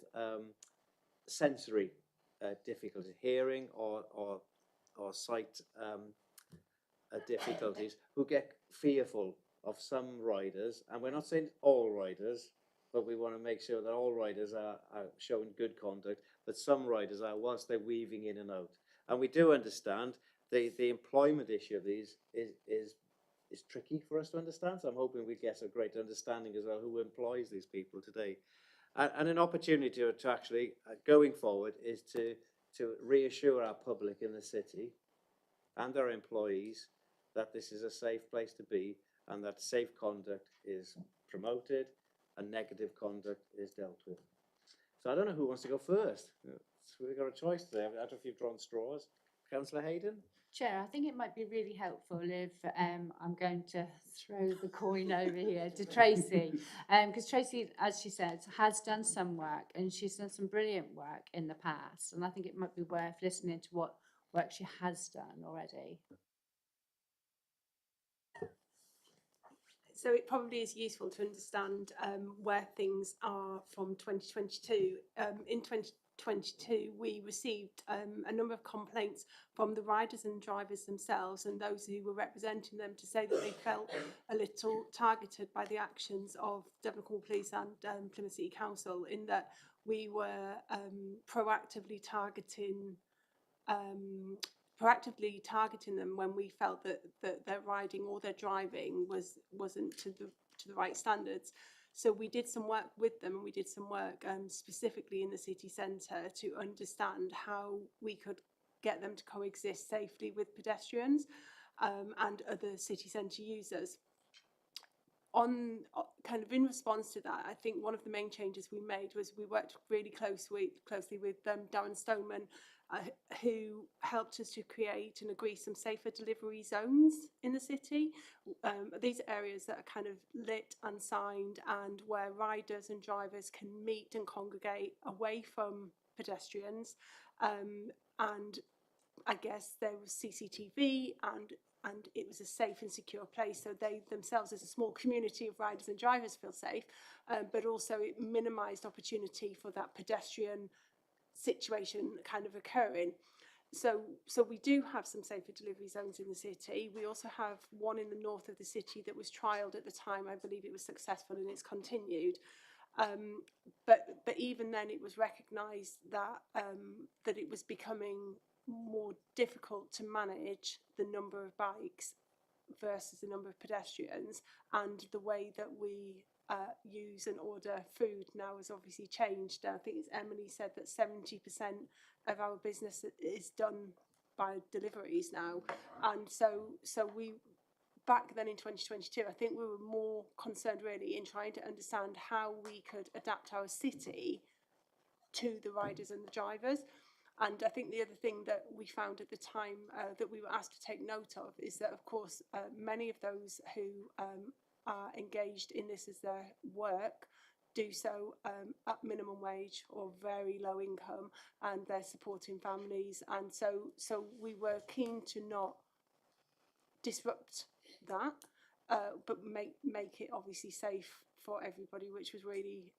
sensory difficulty, hearing or sight difficulties, who get fearful of some riders. And we're not saying all riders, but we want to make sure that all riders are showing good conduct, but some riders are, whilst they're weaving in and out. And we do understand the employment issue of these is tricky for us to understand, so I'm hoping we get a great understanding as well who employs these people today. And an opportunity to actually, going forward, is to reassure our public in the city and our employees that this is a safe place to be, and that safe conduct is promoted and negative conduct is dealt with. So I don't know who wants to go first. So we've got a choice today. I don't know if you've drawn straws. Councillor Hayden? Chair, I think it might be really helpful if I'm going to throw the coin over here to Tracy, because Tracy, as she said, has done some work and she's done some brilliant work in the past, and I think it might be worth listening to what work she has done already. So it probably is useful to understand where things are from 2022. In 2022, we received a number of complaints from the riders and drivers themselves and those who were representing them to say that they felt a little targeted by the actions of Devon Cornwall Police and Plymouth City Council, in that we were proactively targeting them when we felt that their riding or their driving wasn't to the right standards. So we did some work with them, and we did some work specifically in the city centre to understand how we could get them to coexist safely with pedestrians and other city centre users. Kind of in response to that, I think one of the main changes we made was we worked really closely with Darren Stoneman, who helped us to create and agree some safer delivery zones in the city. These are areas that are kind of lit and signed, and where riders and drivers can meet and congregate away from pedestrians. And I guess there was CCTV, and it was a safe and secure place, so they themselves, as a small community of riders and drivers, feel safe, but also it minimised opportunity for that pedestrian situation kind of occurring. So we do have some safer delivery zones in the city. We also have one in the north of the city that was trialled at the time. I believe it was successful and it's continued. But even then, it was recognised that that it was becoming more difficult to manage the number of bikes versus the number of pedestrians, and the way that we use and order food now has obviously changed. I think it's Emily said that 70% of our business is done by deliveries now, and so we, back then in 2022, I think we were more concerned really in trying to understand how we could adapt our city to the riders and the drivers. And I think the other thing that we found at the time that we were asked to take note of is that, of course, many of those who are engaged in this as their work do so at minimum wage or very low income, and they're supporting families. And so we were keen to not disrupt that, but make it obviously safe for everybody, which was really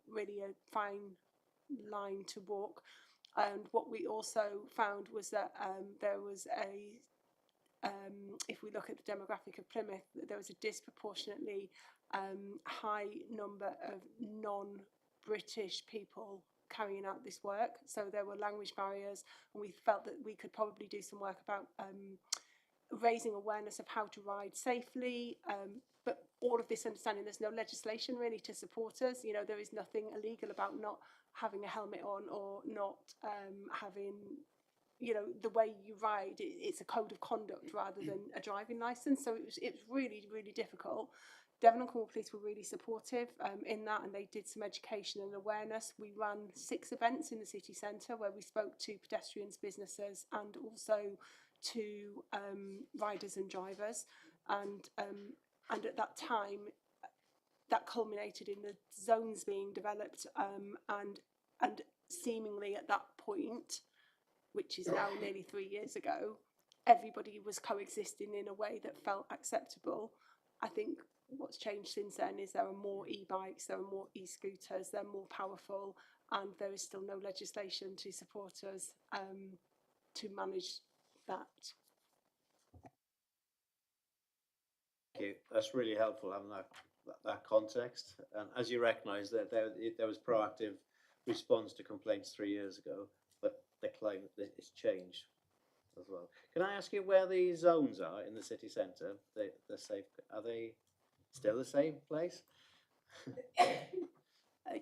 really a fine line to walk. And what we also found was that there was if we look at the demographic of Plymouth, there was a disproportionately high number of non-British people carrying out this work. So there were language barriers, and we felt that we could probably do some work about raising awareness of how to ride safely, but all of this understanding there's no legislation really to support us. You know, there is nothing illegal about not having a helmet on or not having, you know, the way you ride, it's a code of conduct rather than a driving licence. So it was really, really difficult. Devon and Cornwall Police were really supportive in that, and they did some education and awareness. We ran 6 events in the city centre where we spoke to pedestrians, businesses, and also to riders and drivers. And at that time, that culminated in the zones being developed, and seemingly at that point, which is now nearly 3 years ago, everybody was coexisting in a way that felt acceptable. I think what's changed since then is there are more e-bikes, there are more e-scooters, they're more powerful, and there is still no legislation to support us to manage that. Thank you. That's really helpful having that context. And as you recognise, that there was proactive response to complaints 3 years ago, but the climate has changed as well. Can I ask you where the zones are in the city centre? They're safe. Are they still the same place?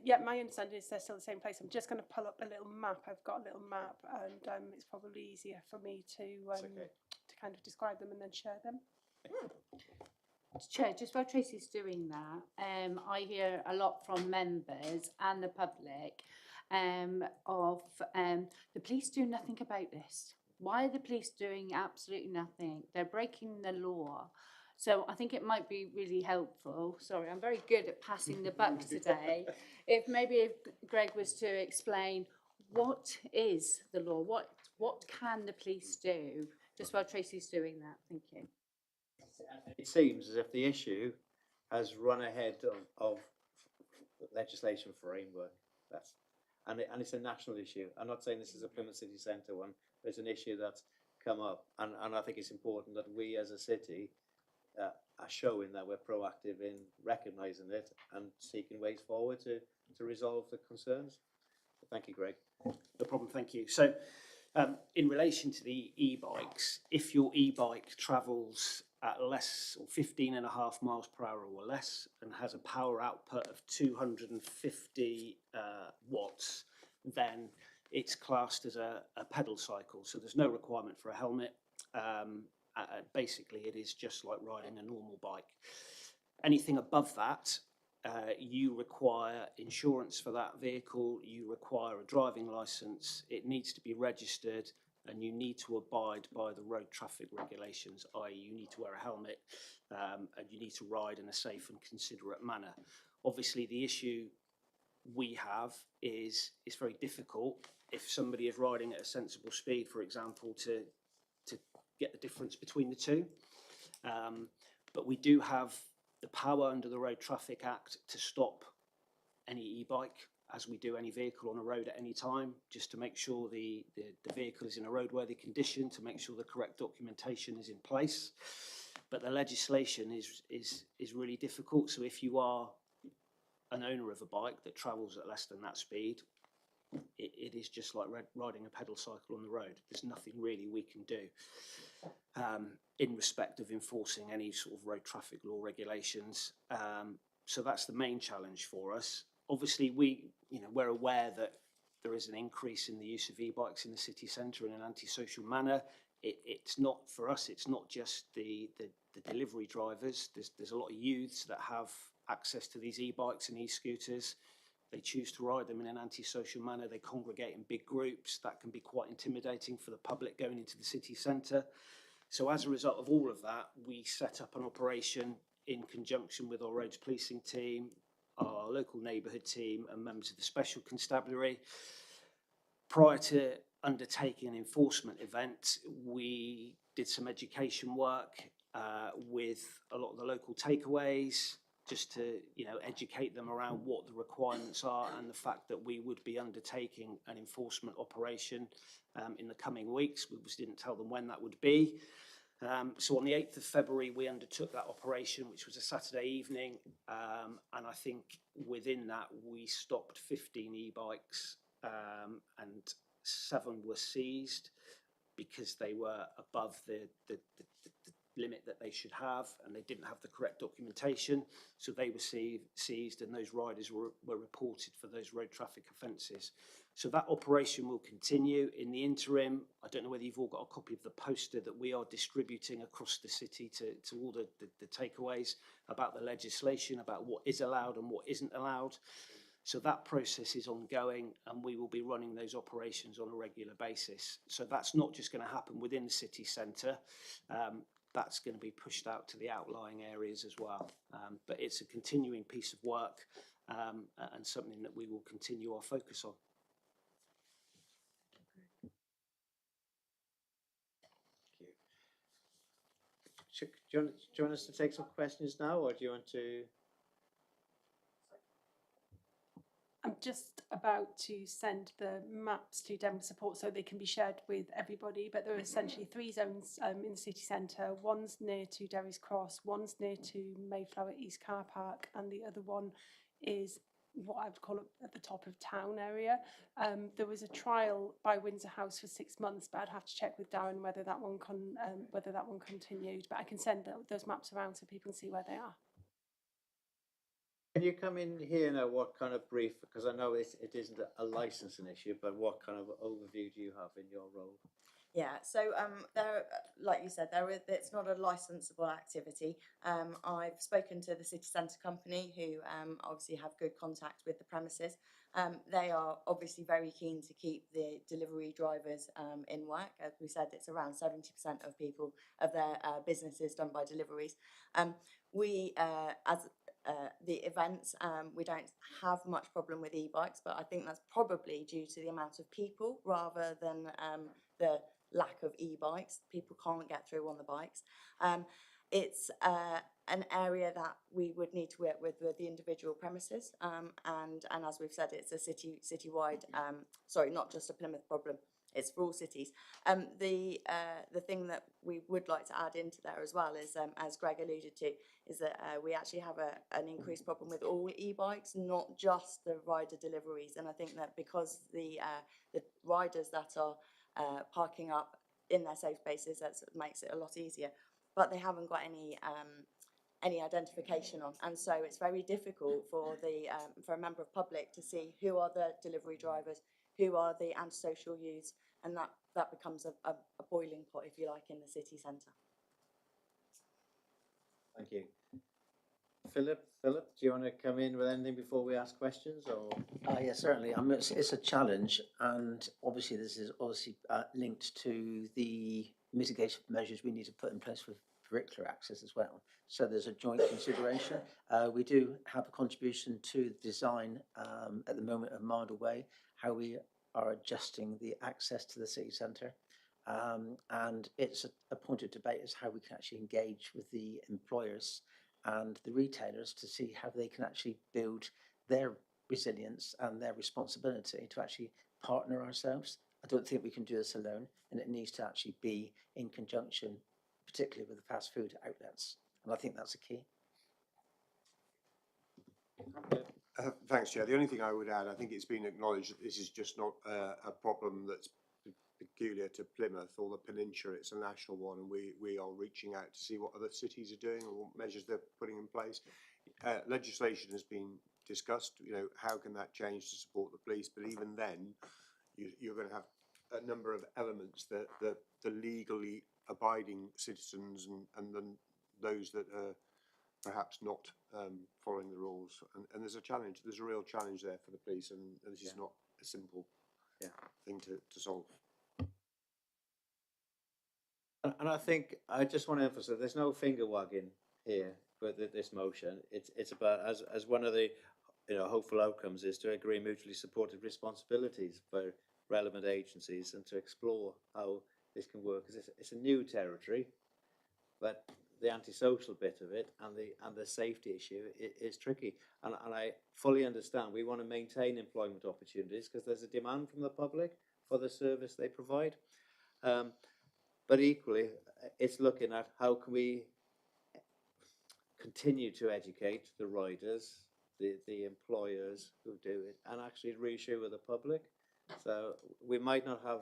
Yeah, my understanding is they're still the same place. I'm just going to pull up a little map. I've got a little map, and it's probably easier for me to kind of describe them and then share them. Chair, just while Tracy's doing that, I hear a lot from members and the public of the police do nothing about this. Why are the police doing absolutely nothing? They're breaking the law. So I think it might be really helpful. Sorry, I'm very good at passing the buck today. If Greg was to explain what is the law, what can the police do? Just while Tracy's doing that, thank you. It seems as if the issue has run ahead of legislation framework. And it's a national issue. I'm not saying this is a Plymouth City Centre one, but it's an issue that's come up, and I think it's important that we as a city are showing that we're proactive in recognising it and seeking ways forward to resolve the concerns. Thank you, Greg. No problem, thank you. So in relation to the e-bikes, if your e-bike travels at less or 15.5 miles per hour or less and has a power output of 250 watts, then it's classed as a pedal cycle. So there's no requirement for a helmet. Basically, it is just like riding a normal bike. Anything above that, you require insurance for that vehicle, you require a driving licence, it needs to be registered, and you need to abide by the road traffic regulations, i.e. you need to wear a helmet and you need to ride in a safe and considerate manner. Obviously, the issue we have is it's very difficult if somebody is riding at a sensible speed, for example, to get the difference between the two. But we do have the power under the Road Traffic Act to stop any e-bike, as we do any vehicle on a road at any time, just to make sure the vehicle is in a roadworthy condition, to make sure the correct documentation is in place. But the legislation is really difficult. So if you are an owner of a bike that travels at less than that speed, it is just like riding a pedal cycle on the road. There's nothing really we can do in respect of enforcing any sort of road traffic law regulations. So that's the main challenge for us. Obviously, we're aware that there is an increase in the use of e-bikes in the city centre in an antisocial manner. It's not, for us, it's not just the delivery drivers. There's a lot of youths that have access to these e-bikes and e-scooters. They choose to ride them in an antisocial manner. They congregate in big groups. That can be quite intimidating for the public going into the city centre. So as a result of all of that, we set up an operation in conjunction with our roads policing team, our local neighbourhood team and members of the Special Constabulary. Prior to undertaking an enforcement event, we did some education work with a lot of the local takeaways, just to educate them around what the requirements are and the fact that we would be undertaking an enforcement operation in the coming weeks. We just didn't tell them when that would be. So on the 8th of February, we undertook that operation, which was a Saturday evening. And I think within that, we stopped 15 e-bikes and 7 were seized because they were above the limit that they should have, and they didn't have the correct documentation. So they were seized, and those riders were reported for those road traffic offences. So that operation will continue. In the interim, I don't know whether you've all got a copy of the poster that we are distributing across the city to all the takeaways about the legislation, about what is allowed and what isn't allowed. So that process is ongoing, and we will be running those operations on a regular basis. So that's not just going to happen within the city centre. That's going to be pushed out to the outlying areas as well. But it's a continuing piece of work and something that we will continue our focus on. Do you want us to take some questions now, or do you want to? I'm just about to send the maps to Denver Support so they can be shared with everybody, but there are essentially 3 zones in the city centre. One's near to Derry's Cross, one's near to Mayflower East Car Park, and the other one is what I would call it at the top of town area. There was a trial by Windsor House for 6 months, but I'd have to check with Darren whether that one continued. But I can send those maps around so people can see where they are. Can you come in here now? What kind of brief? Because I know it isn't a licensing issue, but what kind of overview do you have in your role? Yeah, so there, like you said, it's not a licensable activity. I've spoken to the city centre company who obviously have good contact with the premises. They are obviously very keen to keep the delivery drivers in work. As we said, it's around 70% of people of their businesses done by deliveries. We as the events, we don't have much problem with e-bikes, but I think that's probably due to the amount of people rather than the lack of e-bikes. People can't get through on the bikes. It's an area that we would need to work with the individual premises, and as we've said, it's a citywide. Sorry, not just a Plymouth problem. It's for all cities. The thing that we would like to add into there as well is, as Greg alluded to, is that we actually have an increased problem with all e-bikes, not just the rider deliveries. And I think that because the riders that are parking up in their safe spaces, that makes it a lot easier. But they haven't got any identification on, and so it's very difficult for for a member of public to see who are the delivery drivers, who are the antisocial youths, and that becomes a boiling pot, if you like, in the city centre. Thank you. Philip, do you want to come in with anything before we ask questions, or? Yeah, certainly. I mean, it's a challenge, and obviously this is linked to the mitigation measures we need to put in place for vehicular access as well. So there's a joint consideration. We do have a contribution to the design at the moment of Mile Away, how we are adjusting the access to the city centre. And it's a point of debate is how we can actually engage with the employers and the retailers to see how they can actually build their resilience and their responsibility to actually partner ourselves. I don't think we can do this alone, and it needs to actually be in conjunction, particularly with the fast food outlets. And I think that's a key. Thanks, Chair. The only thing I would add, I think it's been acknowledged that this is just not a problem that's peculiar to Plymouth or the peninsula. It's a national one, and we are reaching out to see what other cities are doing and what measures they're putting in place. Legislation has been discussed, you know, how can that change to support the police? But even then, you're going to have a number of elements that the legally abiding citizens and then those that are perhaps not following the rules. And there's a challenge, there's a real challenge there for the police, and this is not a simple thing to solve. And I think I just want to emphasise there's no finger wagging here for this motion. It's about as one of the hopeful outcomes is to agree mutually supported responsibilities for relevant agencies and to explore how this can work. Because it's a new territory, but the antisocial bit of it and the safety issue is tricky. And I fully understand we want to maintain employment opportunities because there's a demand from the public for the service they provide. But equally, it's looking at how can we continue to educate the riders, the employers who do it, and actually reassure the public. So we might not have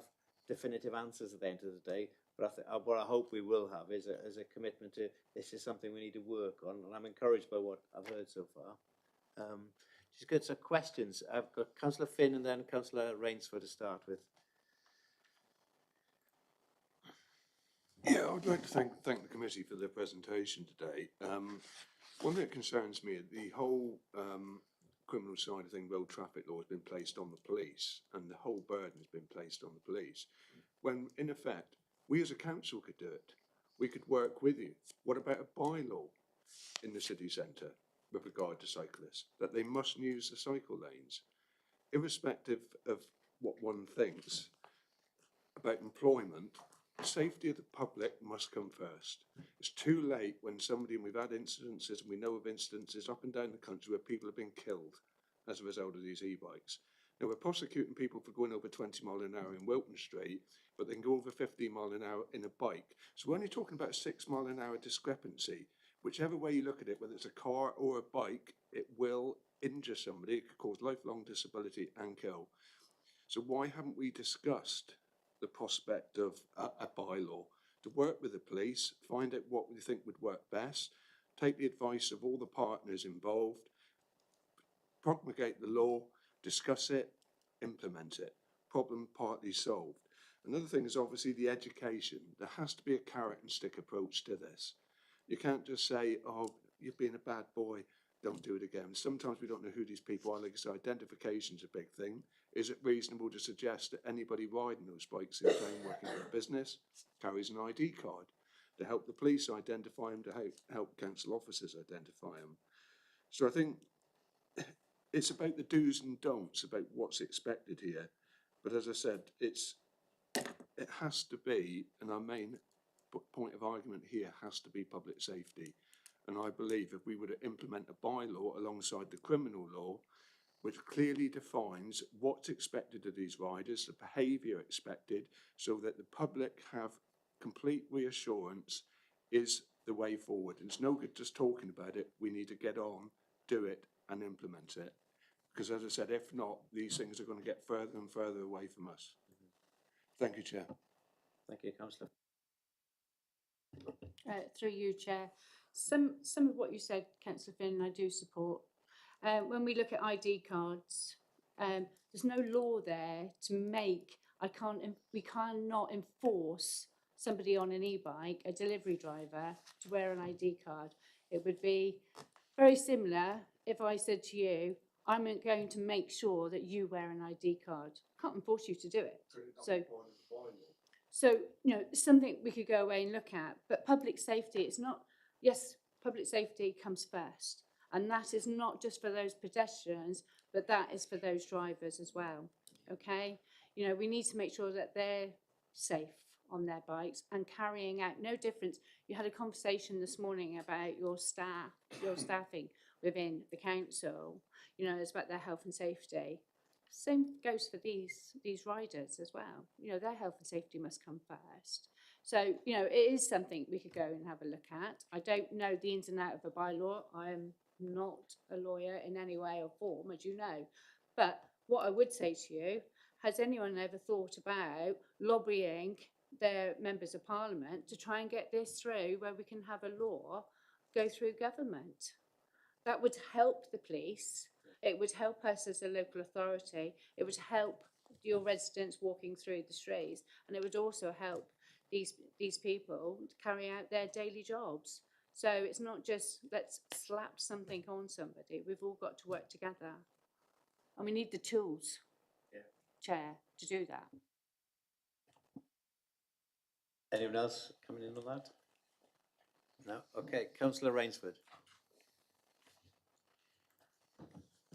definitive answers at the end of the day, but what I hope we will have is a commitment to this is something we need to work on, and I'm encouraged by what I've heard so far. Just good. So questions. I've got Councillor Finn and then Councillor Rainsford to start with. Yeah, I would like to thank the committee for their presentation today. One thing that concerns me, the whole criminal side of things, road traffic law has been placed on the police, and the whole burden has been placed on the police, when in effect, we as a council could do it. We could work with you. What about a bylaw in the city centre with regard to cyclists, that they mustn't use the cycle lanes, irrespective of what one thinks about employment? The safety of the public must come first. It's too late when and we've had incidences, and we know of incidences up and down the country where people have been killed as a result of these e-bikes. Now, we're prosecuting people for going over 20 mile an hour in Wilton Street, but they can go over 15 mile an hour in a bike. So we're only talking about a 6 mile an hour discrepancy. Whichever way you look at it, whether it's a car or a bike, it will injure somebody. It could cause lifelong disability and kill. So why haven't we discussed the prospect of a bylaw to work with the police, find out what we think would work best, take the advice of all the partners involved, promulgate the law, discuss it, implement it. Problem partly solved. Another thing is obviously the education. There has to be a carrot and stick approach to this. You can't just say, oh, you're being a bad boy, don't do it again. Sometimes we don't know who these people are. Like I said, identification is a big thing. Is it reasonable to suggest that anybody riding those bikes in town working for a business carries an ID card to help the police identify them, to help council officers identify them? So I think it's about the do's and don'ts, about what's expected here. But as I said, it has to be, and our main point of argument here has to be public safety. And I believe if we were to implement a bylaw alongside the criminal law, which clearly defines what's expected of these riders, the behaviour expected, so that the public have complete reassurance is the way forward. And it's no good just talking about it. We need to get on, do it and implement it. Because as I said, if not, these things are going to get further and further away from us. Thank you, Chair. Thank you, Councillor. Through you, Chair. Some of what you said, Councillor Finn, I do support. When we look at ID cards, there's no law there to make. We cannot enforce somebody on an e-bike, a delivery driver, to wear an ID card. It would be very similar if I said to you, I'm going to make sure that you wear an ID card. I can't enforce you to do it. So, you know, something we could go away and look at. But public safety, it's not, yes, public safety comes first. And that is not just for those pedestrians, but that is for those drivers as well. Okay? You know, we need to make sure that they're safe on their bikes and carrying out no difference. You had a conversation this morning about your staffing within the council. You know, it's about their health and safety. Same goes for these riders as well. You know, their health and safety must come first. So, you know, it is something we could go and have a look at. I don't know the ins and outs of a bylaw. I am not a lawyer in any way or form, as you know. But what I would say to you, has anyone ever thought about lobbying their members of parliament to try and get this through where we can have a law go through government? That would help the police. It would help us as a local authority. It would help your residents walking through the streets, and it would also help these people to carry out their daily jobs. So it's not just let's slap something on somebody. We've all got to work together, and we need the tools, Chair, to do that. Anyone else coming in on that? No? Okay, Councillor Rainsford.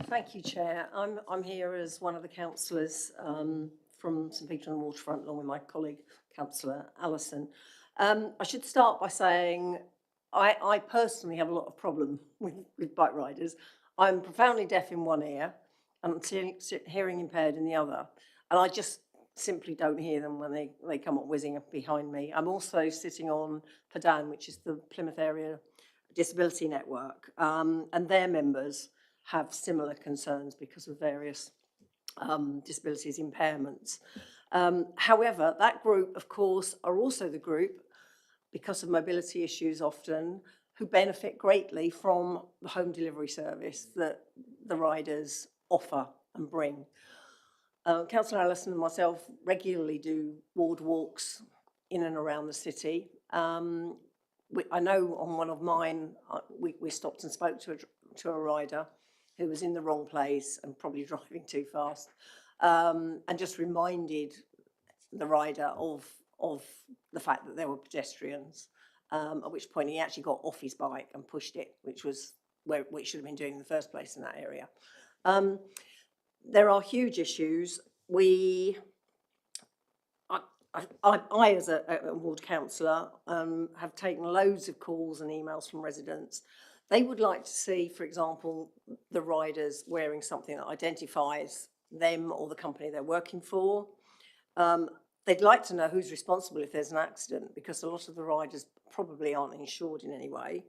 Thank you, Chair. I'm here as one of the councillors from St Peter on the Waterfront, along with my colleague, Councillor Allison. I should start by saying I personally have a lot of problem with bike riders. I'm profoundly deaf in one ear and hearing impaired in the other. And I just simply don't hear them when they come up whizzing up behind me. I'm also sitting on PADAN, which is the Plymouth Area Disability Network, and their members have similar concerns because of various disabilities, impairments. However, that group, of course, are also the group, because of mobility issues often, who benefit greatly from the home delivery service that the riders offer and bring. Councillor Allison and myself regularly do ward walks in and around the city. I know on one of mine, we stopped and spoke to a rider who was in the wrong place and probably driving too fast, and just reminded the rider of the fact that there were pedestrians, at which point he actually got off his bike and pushed it, which was where it should have been doing in the first place in that area. There are huge issues. I as a ward councillor, have taken loads of calls and emails from residents. They would like to see, for example, the riders wearing something that identifies them or the company they're working for. They'd like to know who's responsible if there's an accident, because a lot of the riders probably aren't insured in any way.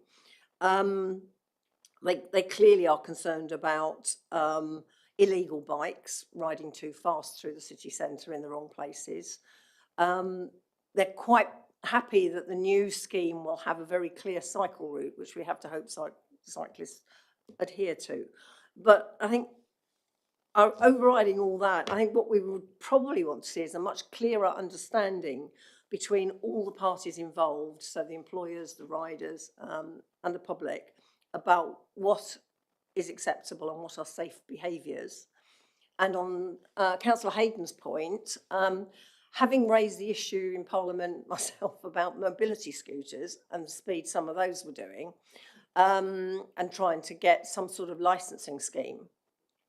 They clearly are concerned about illegal bikes riding too fast through the city centre in the wrong places. They're quite happy that the new scheme will have a very clear cycle route, which we have to hope cyclists adhere to. But I think overriding all that, I think what we would probably want to see is a much clearer understanding between all the parties involved, so the employers, the riders, and the public, about what is acceptable and what are safe behaviours. And on Councillor Hayden's point, having raised the issue in Parliament myself about mobility scooters and the speed some of those were doing, and trying to get some sort of licensing scheme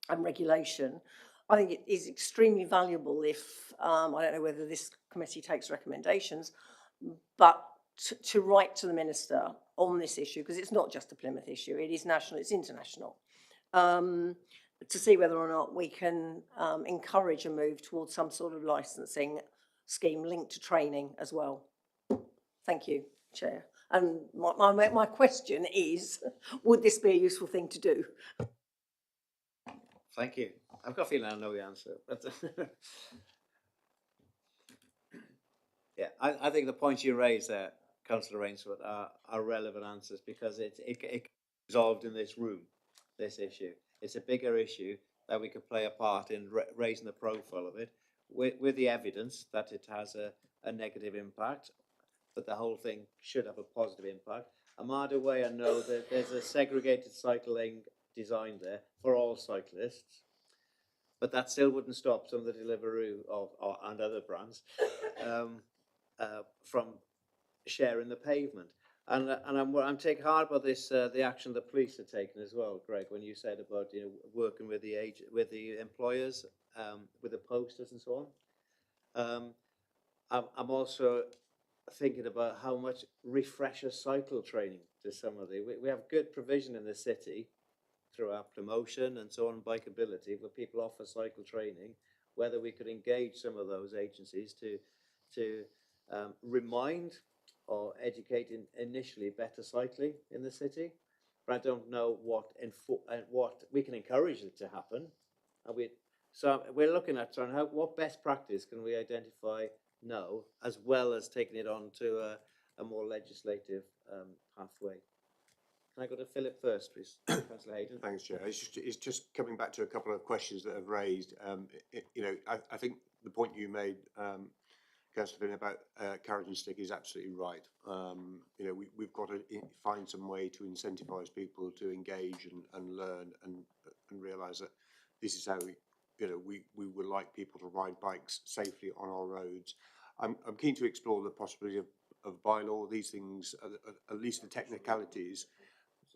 and regulation, I think it is extremely valuable if, I don't know whether this committee takes recommendations, but to write to the Minister on this issue, because it's not just a Plymouth issue, it is national, it's international, to see whether or not we can encourage a move towards some sort of licensing scheme linked to training as well. Thank you, Chair. And my question is, would this be a useful thing to do? Thank you. I've got a feeling I know the answer. But yeah, I think the points you raised there, Councillor Rainsford, are relevant answers, because it resolved in this room, this issue. It's a bigger issue that we could play a part in raising the profile of it with the evidence that it has a negative impact, but the whole thing should have a positive impact. Amada Way, I know that there's a segregated cycle lane designed there for all cyclists, but that still wouldn't stop some of the Deliveroo and other brands from sharing the pavement. And I'm taking heart about this, the action the police are taking as well, Greg, when you said about working with the employers, with the posters and so on. I'm also thinking about how much refresher cycle training to some of we have good provision in the city through our promotion and so on, bikeability, where people offer cycle training, whether we could engage some of those agencies to remind or educate initially better cycling in the city. But I don't know what we can encourage it to happen. So we're looking at trying what best practice can we identify now, as well as taking it on to a more legislative pathway. Can I go to Philip first, please? Councillor Hayden. Thanks, Chair. It's just coming back to a couple of questions that have raised. I think the point you made, Councillor Finn, about carrot and stick is absolutely right. We've got to find some way to incentivise people to engage and learn and realise that this is how we would like people to ride bikes safely on our roads. I'm keen to explore the possibility of bylaw. These things, at least the technicalities,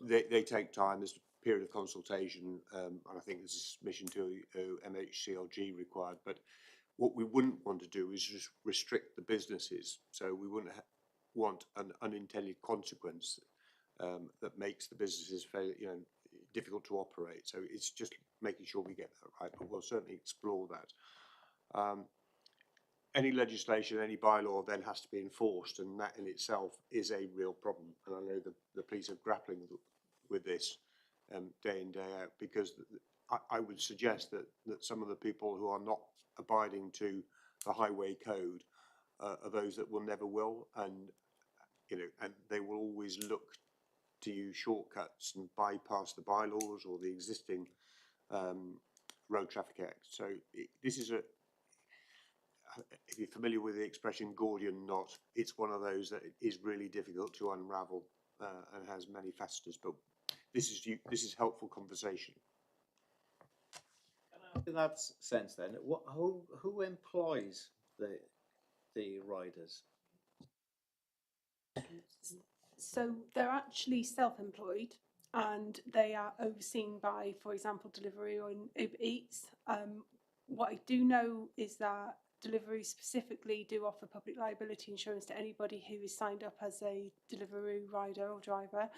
they take time. There's a period of consultation, and I think there's a submission to MHCLG required. But what we wouldn't want to do is just restrict the businesses. So we wouldn't want an unintended consequence that makes the businesses difficult to operate. So it's just making sure we get that right. But we'll certainly explore that. Any legislation, any bylaw then has to be enforced, and that in itself is a real problem. And I know the police are grappling with this day in, day out, because I would suggest that some of the people who are not abiding to the highway code are those that will never will, and they will always look to use shortcuts and bypass the bylaws or the existing Road Traffic Act. So this is if you're familiar with the expression Gordian knot, it's one of those that is really difficult to unravel and has many facets. But this is helpful conversation. In that sense, then, who employs the riders? So they're actually self-employed, and they are overseen by, for example, Deliveroo and Uber Eats. What I do know is that Deliveroo specifically do offer public liability insurance to anybody who is signed up as a Deliveroo rider or driver.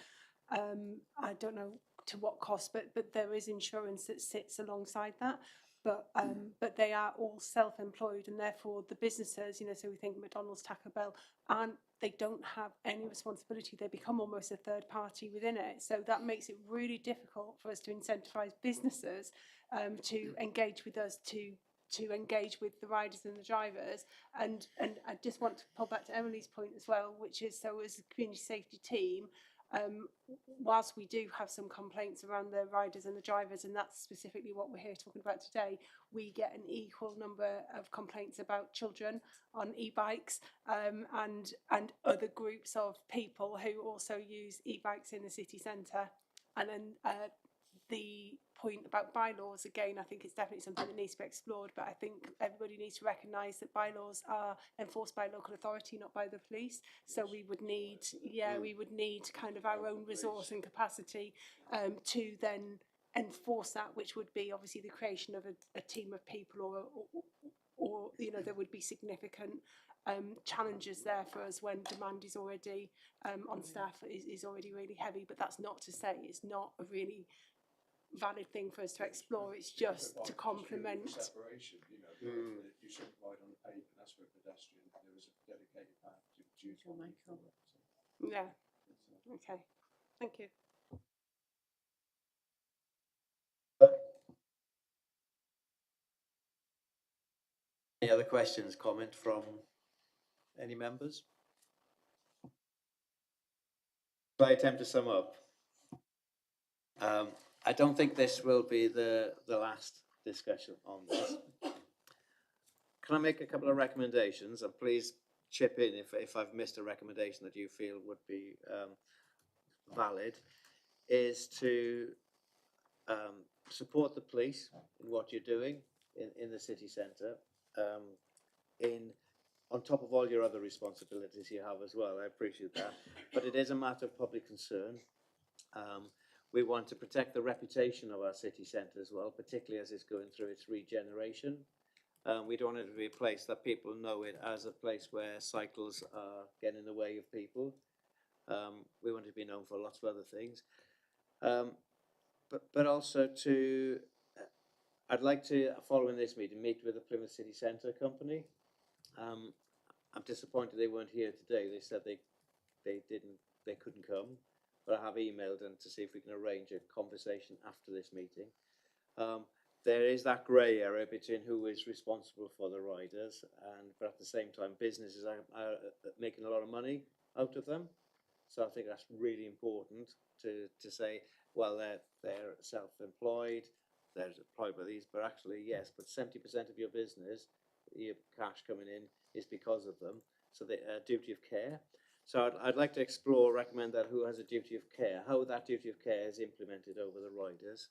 I don't know to what cost, but there is insurance that sits alongside that. But they are all self-employed, and therefore the businesses, so we think McDonald's, Taco Bell, they don't have any responsibility. They become almost a third party within it. So that makes it really difficult for us to incentivise businesses to engage with us, to engage with the riders and the drivers. And I just want to pull back to Emily's point as well, which is, so as a community safety team, whilst we do have some complaints around the riders and the drivers, and that's specifically what we're here talking about today, we get an equal number of complaints about children on e-bikes, and other groups of people who also use e-bikes in the city centre. And then the point about bylaws, again, I think it's definitely something that needs to be explored, but I think everybody needs to recognise that bylaws are enforced by local authority, not by the police. So we would need, we would need kind of our own resource and capacity to then enforce that, which would be obviously the creation of a team of people, or you know, there would be significant challenges there for us when demand is already on staff is already really heavy. But that's not to say it's not a really valid thing for us to explore. It's just to complement. Separation, you know, you shouldn't ride on the pavement. That's for a pedestrian. There was a dedicated path to choose one. Yeah. Okay. Thank you. Any other questions, comment from any members? Shall I attempt to sum up? I don't think this will be the last discussion on this. Can I make a couple of recommendations? And please chip in if I've missed a recommendation that you feel would be valid. Is to support the police in what you're doing in the city centre, on top of all your other responsibilities you have as well. I appreciate that. But it is a matter of public concern. We want to protect the reputation of our city centre as well, particularly as it's going through its regeneration. We don't want it to be a place that people know it as a place where cycles are getting in the way of people. We want it to be known for lots of other things. But also to, I'd like to, following this meeting, meet with the Plymouth City Centre company. I'm disappointed they weren't here today. They said they couldn't come, but I have emailed them to see if we can arrange a conversation after this meeting. There is that grey area between who is responsible for the riders, but at the same time, businesses are making a lot of money out of them. So I think that's really important to say, well, they're self-employed, they're employed by these, but actually, yes, but 70% of your business, your cash coming in, is because of them. So the duty of care. So I'd like to recommend that who has a duty of care, how that duty of care is implemented over the riders,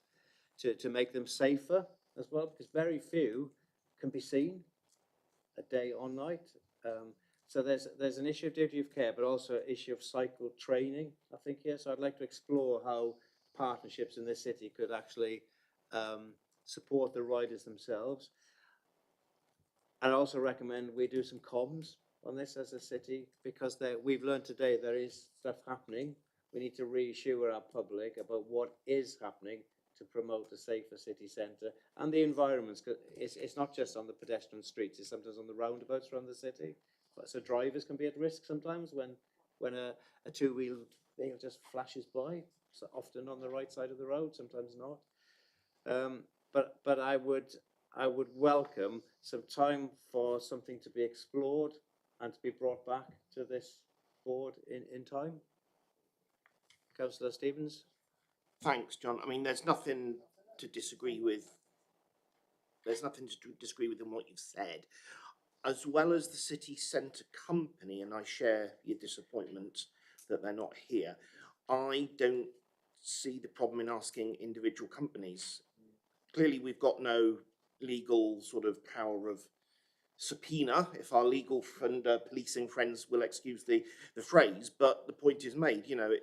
to make them safer as well, because very few can be seen a day or night. So there's an issue of duty of care, but also an issue of cycle training, I think, here. So I'd like to explore how partnerships in this city could actually support the riders themselves. And I also recommend we do some comms on this as a city, because we've learned today there is stuff happening. We need to reassure our public about what is happening to promote a safer city centre and the environments. It's not just on the pedestrian streets, it's sometimes on the roundabouts around the city. So drivers can be at risk sometimes when a two-wheel vehicle just flashes by, so often on the right side of the road, sometimes not. But I would welcome some time for something to be explored and to be brought back to this board in time. Councillor Stevens? Thanks, John. I mean, there's nothing to disagree with. There's nothing to disagree with in what you've said. As well as the city centre company, and I share your disappointment that they're not here, I don't see the problem in asking individual companies. Clearly, we've got no legal sort of power of subpoena, if our legal and policing friends will excuse the phrase, but the point is made. You know,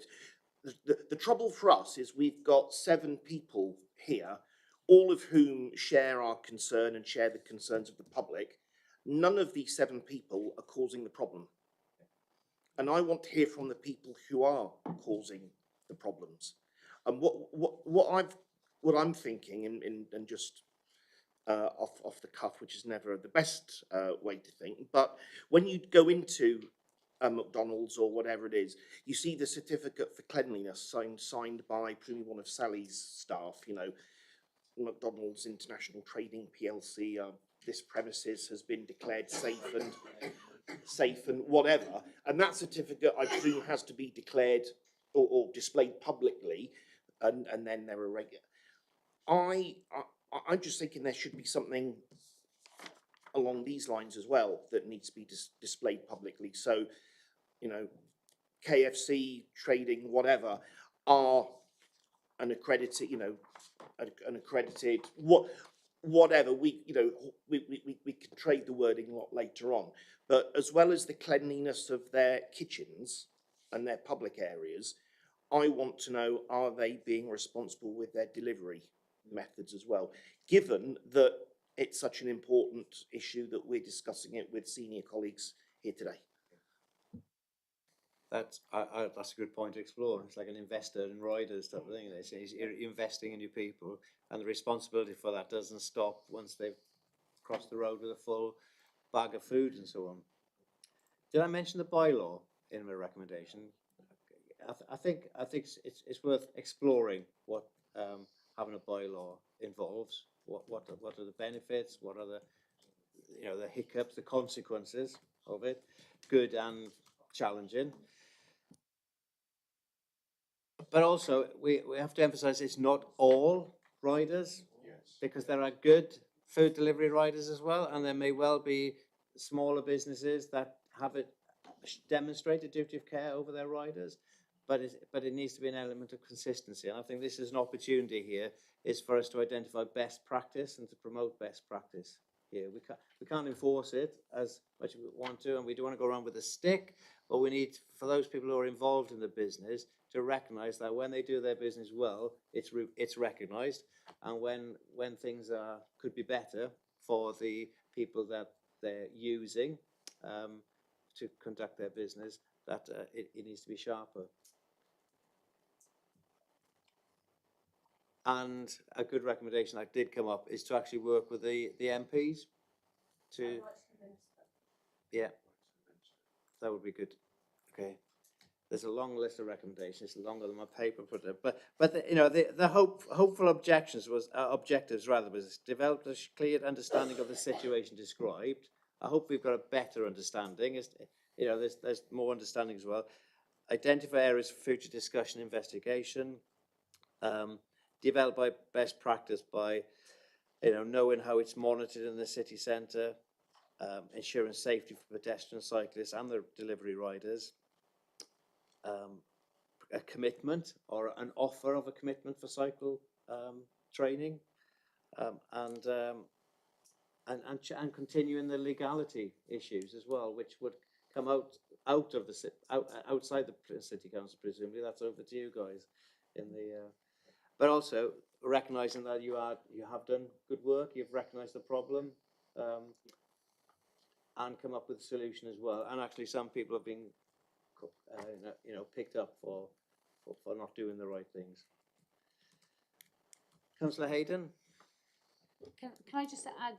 the trouble for us is we've got 7 people here, all of whom share our concern and share the concerns of the public. None of these 7 people are causing the problem. And I want to hear from the people who are causing the problems. And what I'm thinking, and just off the cuff, which is never the best way to think, but when you go into McDonald's or whatever it is, you see the certificate for cleanliness signed by probably one of Sally's staff, you know, McDonald's International Trading PLC, this premises has been declared safe and whatever. And that certificate, I presume, has to be declared or displayed publicly, and then they're irregular. I'm just thinking there should be something along these lines as well that needs to be displayed publicly. So, you know, KFC, trading, whatever, are an accredited, an accredited, whatever, we can trade the wording a lot later on. But as well as the cleanliness of their kitchens and their public areas, I want to know, are they being responsible with their delivery methods as well? Given that it's such an important issue that we're discussing it with senior colleagues here today. That's a good point to explore. It's like an investor in riders type of thing. You're investing in your people, and the responsibility for that doesn't stop once they've crossed the road with a full bag of food and so on. Did I mention the bylaw in my recommendation? I think it's worth exploring what having a bylaw involves. What are the benefits? What are the hiccups, the consequences of it, good and challenging. But also, we have to emphasise it's not all riders, because there are good food delivery riders as well, and there may well be smaller businesses that have it demonstrate a duty of care over their riders, but it needs to be an element of consistency. And I think this is an opportunity here, is for us to identify best practice and to promote best practice here. We can't enforce it as much as we want to, and we don't want to go around with a stick, but we need, for those people who are involved in the business, to recognise that when they do their business well, it's recognised, and when things could be better for the people that they're using to conduct their business, that it needs to be sharper. And a good recommendation that did come up is to actually work with the MPs to, yeah, that would be good. Okay. There's a long list of recommendations, it's longer than my paper put it, but the hopeful objectives was develop a clear understanding of the situation described. I hope we've got a better understanding. There's more understanding as well. Identify areas for future discussion, investigation. Develop by best practice by knowing how it's monitored in the city centre, ensuring safety for pedestrians, cyclists, and the delivery riders. A commitment or an offer of a commitment for cycle training, and continuing the legality issues as well, which would come outside the city council. Presumably, that's over to you guys but also recognising that you have done good work. You've recognised the problem and come up with a solution as well. And actually, some people have been picked up for not doing the right things. Councillor Hayden? Can I just add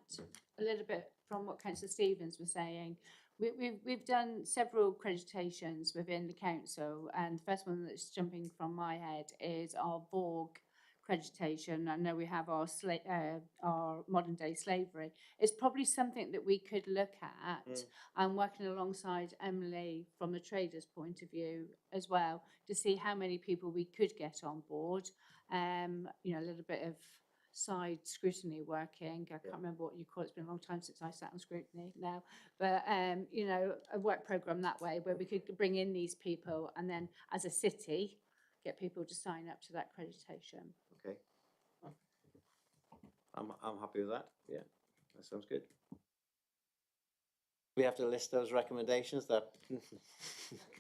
a little bit from what Councillor Stevens was saying? We've done several accreditations within the council, and the first one that's jumping from my head is our Borg accreditation. I know we have our modern day slavery. It's probably something that we could look at and working alongside Emily from a trader's point of view as well, to see how many people we could get on board. A little bit of side scrutiny working. I can't remember what you call it. It's been a long time since I sat on scrutiny now, but a work program that way where we could bring in these people and then as a city get people to sign up to that accreditation. Okay, I'm happy with that. Yeah, that sounds good. We have to list those recommendations that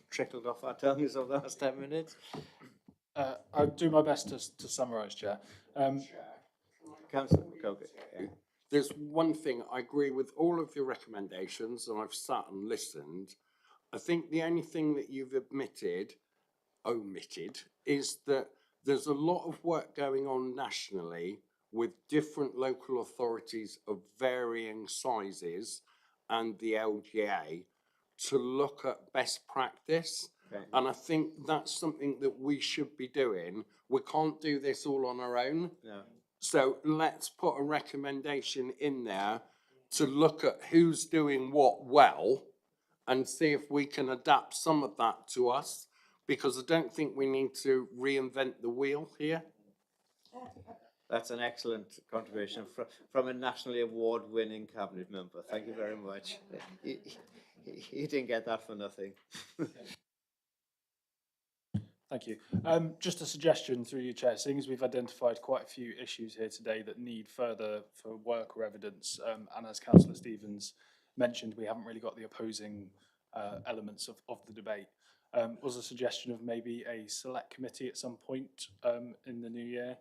trickled off our tongues over the last 10 minutes. I'll do my best to summarise, Chair. Councillor McCogan. Yeah. There's one thing, I agree with all of your recommendations, and I've sat and listened. I think the only thing that you've omitted, is that there's a lot of work going on nationally with different local authorities of varying sizes and the LGA to look at best practice. Okay. And I think that's something that we should be doing. We can't do this all on our own. No. So let's put a recommendation in there to look at who's doing what well and see if we can adapt some of that to us. because I don't think we need to reinvent the wheel here. That's an excellent contribution from a nationally award-winning cabinet member. Thank you very much. You didn't get that for nothing. Thank you. Just a suggestion through you, Chair, seeing as we've identified quite a few issues here today that need further for work or evidence, and as Councillor Stevens mentioned, we haven't really got the opposing elements of the debate. Was a suggestion of maybe a select committee at some point in the new year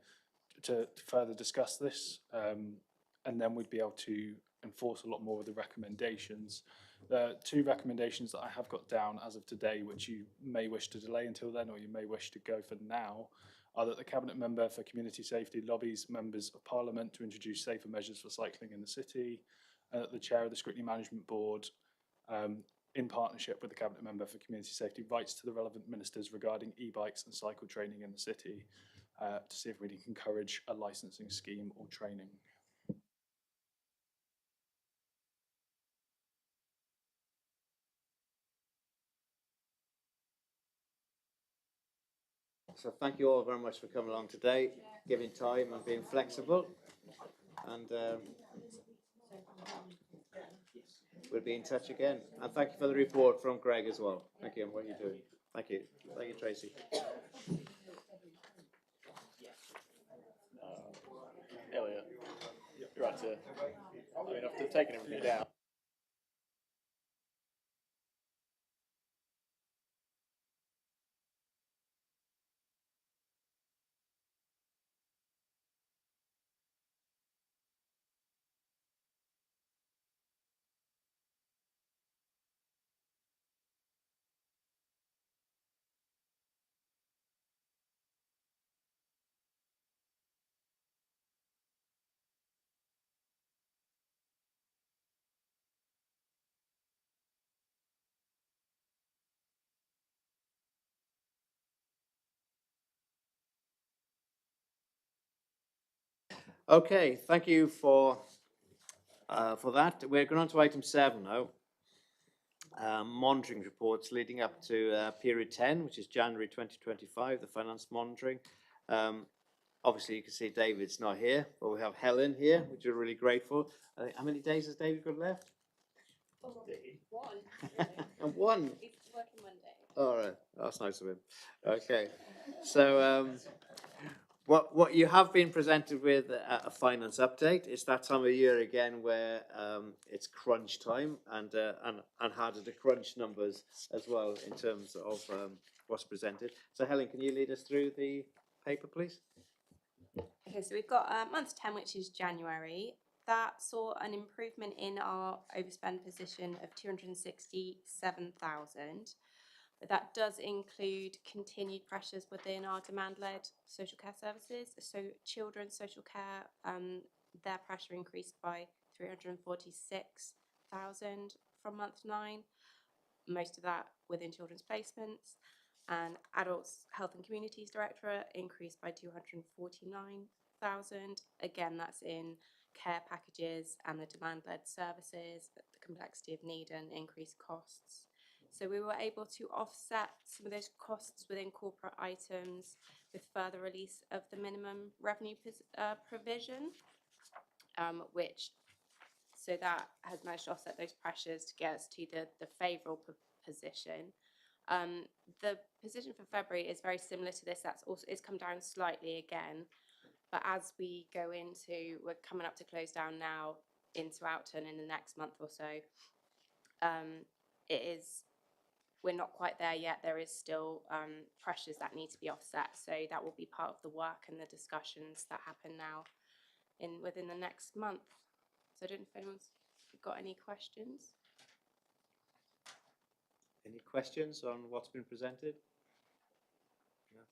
to further discuss this, and then we'd be able to enforce a lot more of the recommendations. The two recommendations that I have got down as of today, which you may wish to delay until then, or you may wish to go for now, are that the Cabinet Member for Community Safety lobbies Members of Parliament to introduce safer measures for cycling in the city, and that the Chair of the Scrutiny Management Board, in partnership with the Cabinet Member for Community Safety, writes to the relevant ministers regarding e-bikes and cycle training in the city to see if we can encourage a licensing scheme or training. So thank you all very much for coming along today, giving time and being flexible. And we'll be in touch again. And thank you for the report from Greg as well. Thank you, and what you're doing. Thank you. Thank you, Tracy. Elliot, you're right to, I mean, after taking everything down. Okay, thank you for that. We're going on to item 7 now. Monitoring reports leading up to period 10, which is January 2025, the finance monitoring. Obviously, you can see David's not here, but we have Helen here, which we're really grateful. How many days has David got left? One. And one. He's working Monday. All right, that's nice of him. Okay, so what you have been presented with a finance update. It's that time of year again where it's crunch time and harder to crunch numbers as well in terms of what's presented. So Helen, can you lead us through the paper, please? Okay, so we've got month 10, which is January. That saw an improvement in our overspend position of 267,000. But that does include continued pressures within our demand-led social care services. So children's social care, their pressure increased by 346,000 from month 9. Most of that within children's placements. And adults health and communities directorate increased by 249,000. Again, that's in care packages and the demand-led services, the complexity of need and increased costs. So we were able to offset some of those costs within corporate items with further release of the minimum revenue provision, so that has managed to offset those pressures to get us to the favourable position. The position for February is very similar to this. It's come down slightly again, but as we go into, we're coming up to close down now into Outton in the next month or so. We're not quite there yet. There is still pressures that need to be offset. So that will be part of the work and the discussions that happen now within the next month. So I don't know if anyone's got any questions. Any questions on what's been presented? No.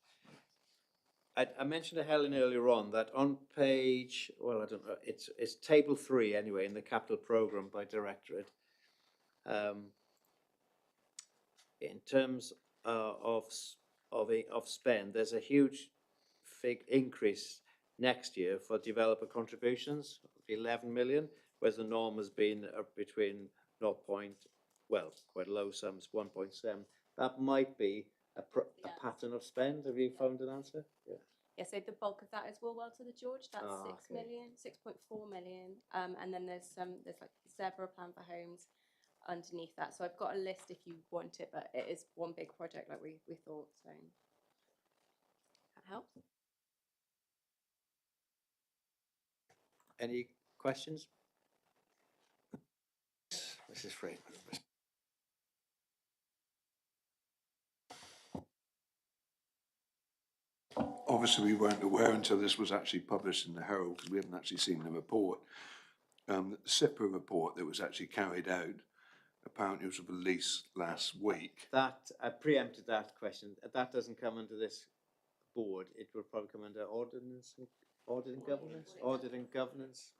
I mentioned to Helen earlier on that on page, well, I don't know, it's table 3 anyway in the capital programme by directorate. In terms of spend, there's a huge increase next year for developer contributions of 11 million, whereas the norm has been between quite low sums, 1.7. That might be a pattern of spend? Have you found an answer? Yeah. Yeah, so the bulk of that is Woolwell to the George. That's Ah, 6 okay. million, 6.4 million. And then there's like several plan for homes underneath that. So I've got a list if you want it, but it is one big project like we thought. So that helps. Any questions? Mrs. Freeman. Obviously, we weren't aware until this was actually published in the Herald, because we haven't actually seen the report. The SIPA report that was actually carried out, apparently was released last week. That, I preempted that question. That doesn't come under this board. It will probably come under ordinance, audit and governance, audit and governance.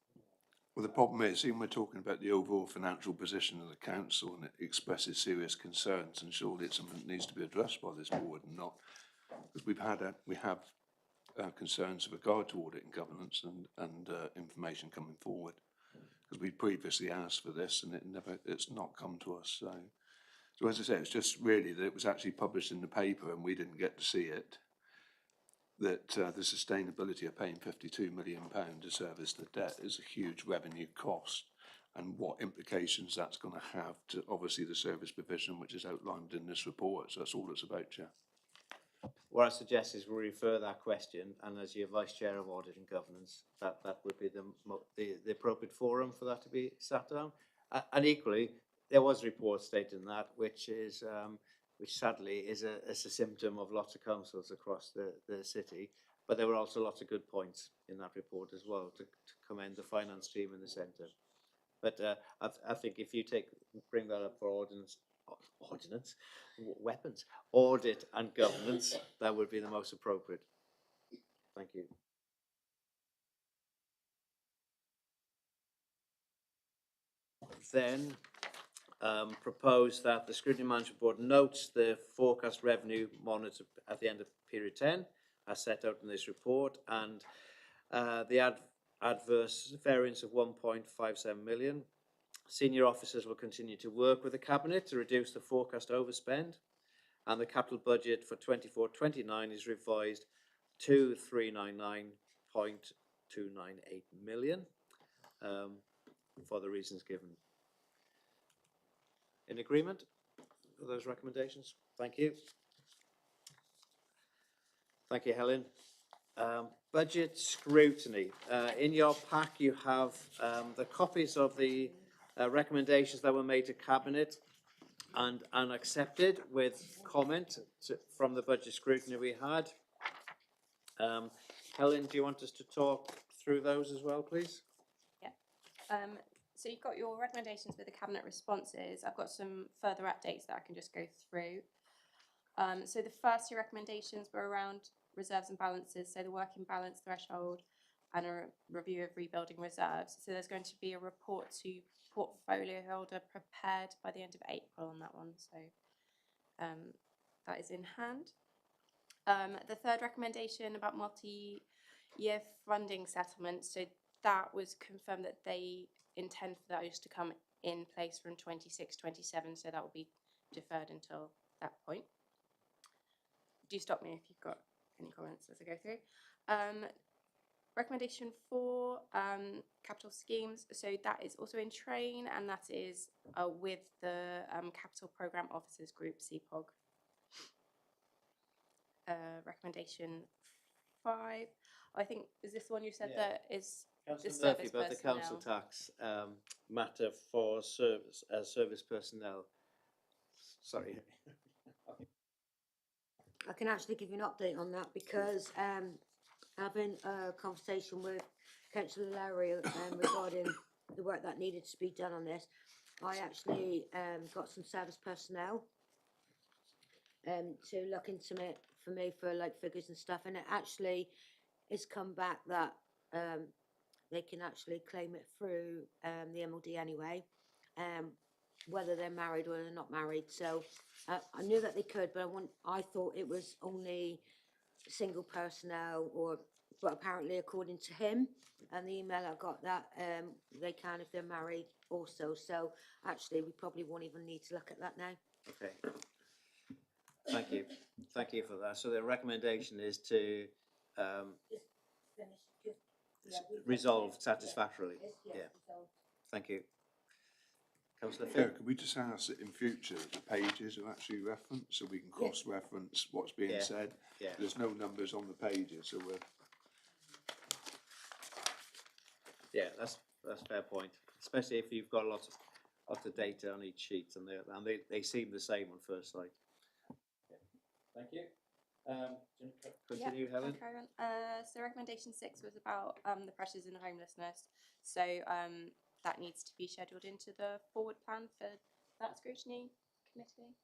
Well, the problem is, even we're talking about the overall financial position of the council, and it expresses serious concerns, and surely it's something that needs to be addressed by this board, and not, because we have concerns with regard to audit and governance and information coming forward, because we previously asked for this and it's not come to us. So as I say, it's just really that it was actually published in the paper and we didn't get to see it. That the sustainability of paying £52 million to service the debt is a huge revenue cost, and what implications that's going to have to obviously the service provision, which is outlined in this report. So that's all it's about, Chair. What I suggest is we refer that question, and as your Vice Chair of Audit and Governance, that would be the appropriate forum for that to be sat down. And equally, there was a report stating that, which is which sadly is a symptom of lots of councils across the city. But there were also lots of good points in that report as well to commend the finance team in the centre. But I think if you bring that up for weapons, audit and governance, that would be the most appropriate. Thank you. Then propose that the Scrutiny Management Board notes the forecast revenue monitor at the end of period 10 as set out in this report, and the adverse variance of 1.57 million. Senior officers will continue to work with the Cabinet to reduce the forecast overspend, and the capital budget for 24-29 is revised to 399.298 million for the reasons given. In agreement with those recommendations? Thank you. Thank you, Helen. Budget scrutiny. In your pack you have the copies of the recommendations that were made to Cabinet and accepted with comment from the budget scrutiny we had. Helen, do you want us to talk through those as well, please? Yeah. So you've got your recommendations with the Cabinet responses. I've got some further updates that I can just go through. So the first two recommendations were around reserves and balances, so the working balance threshold and a review of rebuilding reserves. So there's going to be a report to portfolio holder prepared by the end of April on that one. So that is in hand. The third recommendation about multi-year funding settlements, so that was confirmed that they intend for those to come in place from 26-27, so that will be deferred until that point. Do stop me if you've got any comments as I go through. Recommendation 4, capital schemes, so that is also in train, and that is with the Capital Programme Officers Group, CPOG. Recommendation 5, I think, is this one you said that is the service about the council tax matter for service personnel. Sorry. I can actually give you an update on that because having a conversation with Councillor Larry regarding the work that needed to be done on this, I actually got some service personnel to look into it for me for like figures and stuff, and it actually has come back that they can actually claim it through the MLD anyway, whether they're married or they're not married. So I knew that they could, but I thought it was only single personnel, but apparently according to him and the email I got, that they can if they're married also. So actually we probably won't even need to look at that now. Okay. Thank you. Thank you for that. So the recommendation is to resolve satisfactorily. Yeah. Thank you. Councillor Finn. Can we just ask that in future the pages are actually referenced so we can cross-reference what's being said? Yeah. There's no numbers on the pages, so we're... Yeah, that's a fair point. Especially if you've got lots of data on each sheet and they seem the same on first sight. Yeah. Thank you. Continue, Helen. I'll carry on. So recommendation 6 was about the pressures in homelessness. So that needs to be scheduled into the forward plan for that scrutiny committee.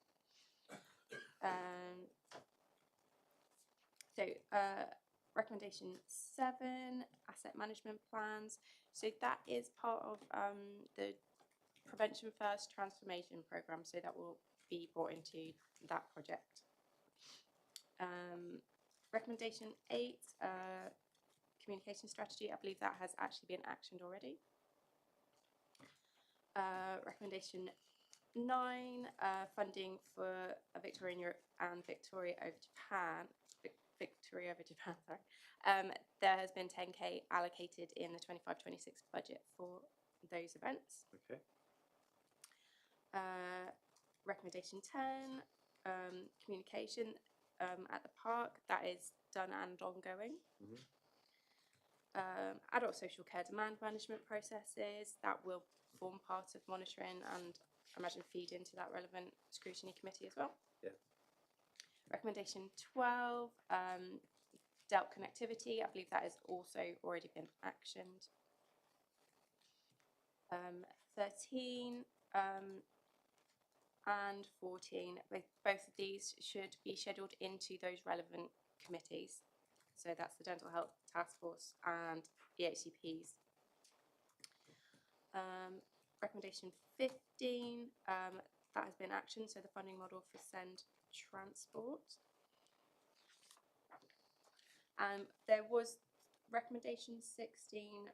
Recommendation 7, asset management plans. So that is part of the Prevention First transformation programme. So that will be brought into that project. Recommendation 8, communication strategy. I believe that has actually been actioned already. Recommendation 9, funding for Victoria in Europe and Victoria over Japan. Victoria over Japan, sorry. There has been 10k allocated in the 25-26 budget for those events. Okay. Recommendation 10, communication at the park. That is done and ongoing. Mm-hmm. Adult social care demand management processes, that will form part of monitoring and I imagine feed into that relevant scrutiny committee as well. Yeah. Recommendation 12, DELP connectivity, I believe that has also already been actioned. 13 and 14, both of these should be scheduled into those relevant committees. So that's the Dental Health Task Force and the HCPs. Recommendation 15, that has been actioned, so the funding model for SEND transport. There was recommendation 16,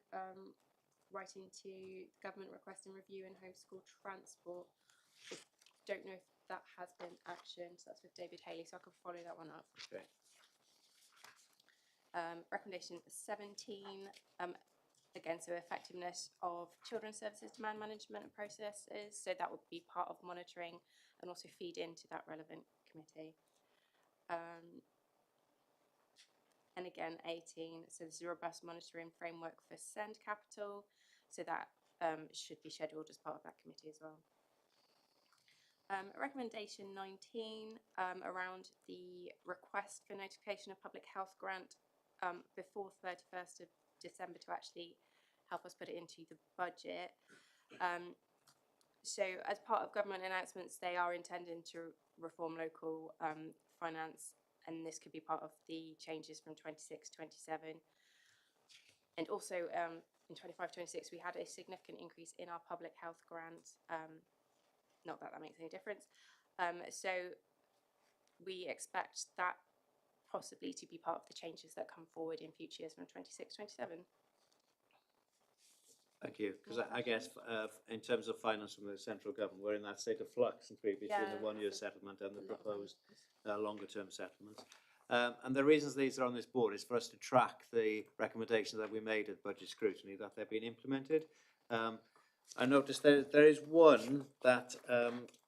writing to government requesting review in homeschool transport. I don't know if that has been actioned, so that's with David Haley, so I can follow that one up. Okay. Recommendation 17, again, so effectiveness of children's services demand management processes, so that would be part of monitoring and also feed into that relevant committee. And again, 18, so this is a robust monitoring framework for SEND capital, so that should be scheduled as part of that committee as well. Recommendation 19, around the request for notification of public health grant before 31st of December to actually help us put it into the budget. So as part of government announcements, they are intending to reform local finance, and this could be part of the changes from 26-27. And also in 25-26, we had a significant increase in our public health grant. Not that that makes any difference. So we expect that possibly to be part of the changes that come forward in future years from 26-27. Thank you. Because I guess in terms of finance from the central government, we're in that state of flux between the one-year settlement and the proposed longer-term settlement. And the reasons these are on this board is for us to track the recommendations that we made at budget scrutiny, that they've been implemented. I noticed there is one that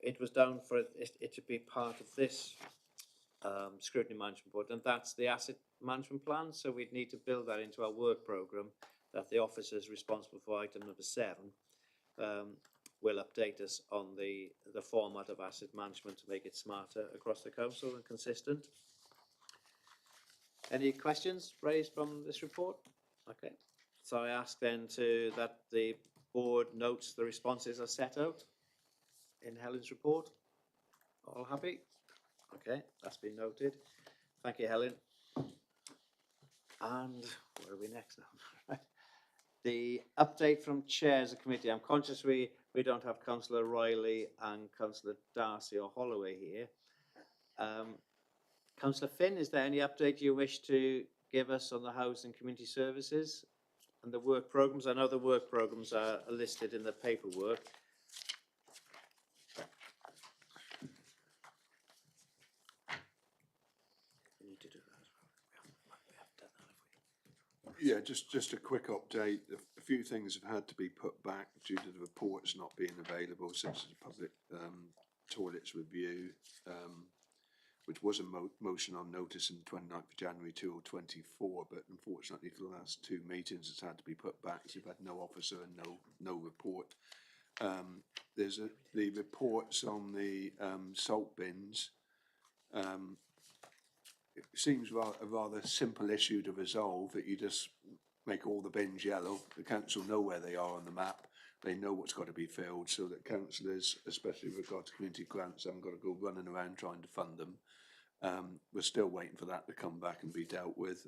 it was down for it to be part of this scrutiny management board, and that's the asset management plan. So we'd need to build that into our work programme, that the officers responsible for item number 7 will update us on the format of asset management to make it smarter across the council and consistent. Any questions raised from this report? Okay, so I ask then that the board notes the responses are set out in Helen's report. All happy? Okay, that's been noted. Thank you, Helen. And where are we next now? The update from chairs of committee. I'm conscious we don't have Councillor Riley and Councillor Darcy or Holloway here. Councillor Finn, is there any update you wish to give us on the House and Community Services and the work programmes? I know the work programmes are listed in the paperwork. Yeah, just a quick update. A few things have had to be put back due to the reports not being available, such as the public toilets review, which was a motion on notice on 29th of January 2024, but unfortunately for the last two meetings it's had to be put back, so we've had no officer and no report. There's the reports on the salt bins. It seems a rather simple issue to resolve, that you just make all the bins yellow. The council know where they are on the map. They know what's got to be filled, so that councillors, especially with regard to community grants, haven't got to go running around trying to fund them. We're still waiting for that to come back and be dealt with.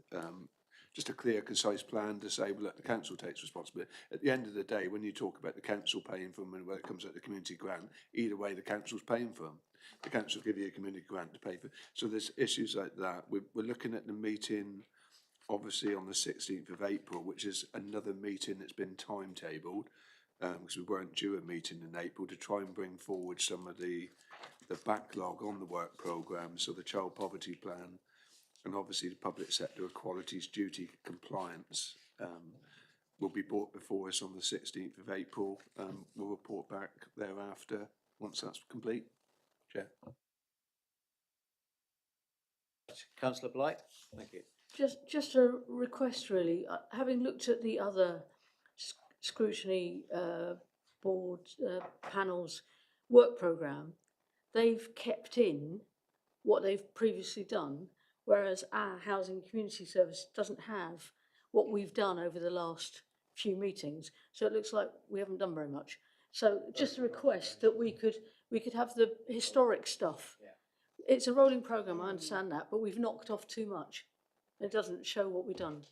Just a clear, concise plan to say, well, look, the council takes responsibility. At the end of the day, when you talk about the council paying for them and where it comes out the community grant, either way, the council's paying for them. The council give you a community grant to pay for. So there's issues like that. We're looking at the meeting, obviously, on the 16th of April, which is another meeting that's been timetabled, because we weren't due a meeting in April, to try and bring forward some of the backlog on the work programme, so the child poverty plan, and obviously the public sector equalities duty compliance will be brought before us on the 16th of April. We'll report back thereafter once that's complete. Chair. Councillor Blight, thank you. Just a request really, having looked at the other scrutiny board panels work programme, they've kept in what they've previously done, whereas our housing community service doesn't have what we've done over the last few meetings. So it looks like we haven't done very much. So just a request that we could have the historic stuff. It's a rolling programme, I understand that, but we've knocked off too much. It doesn't show what we've done.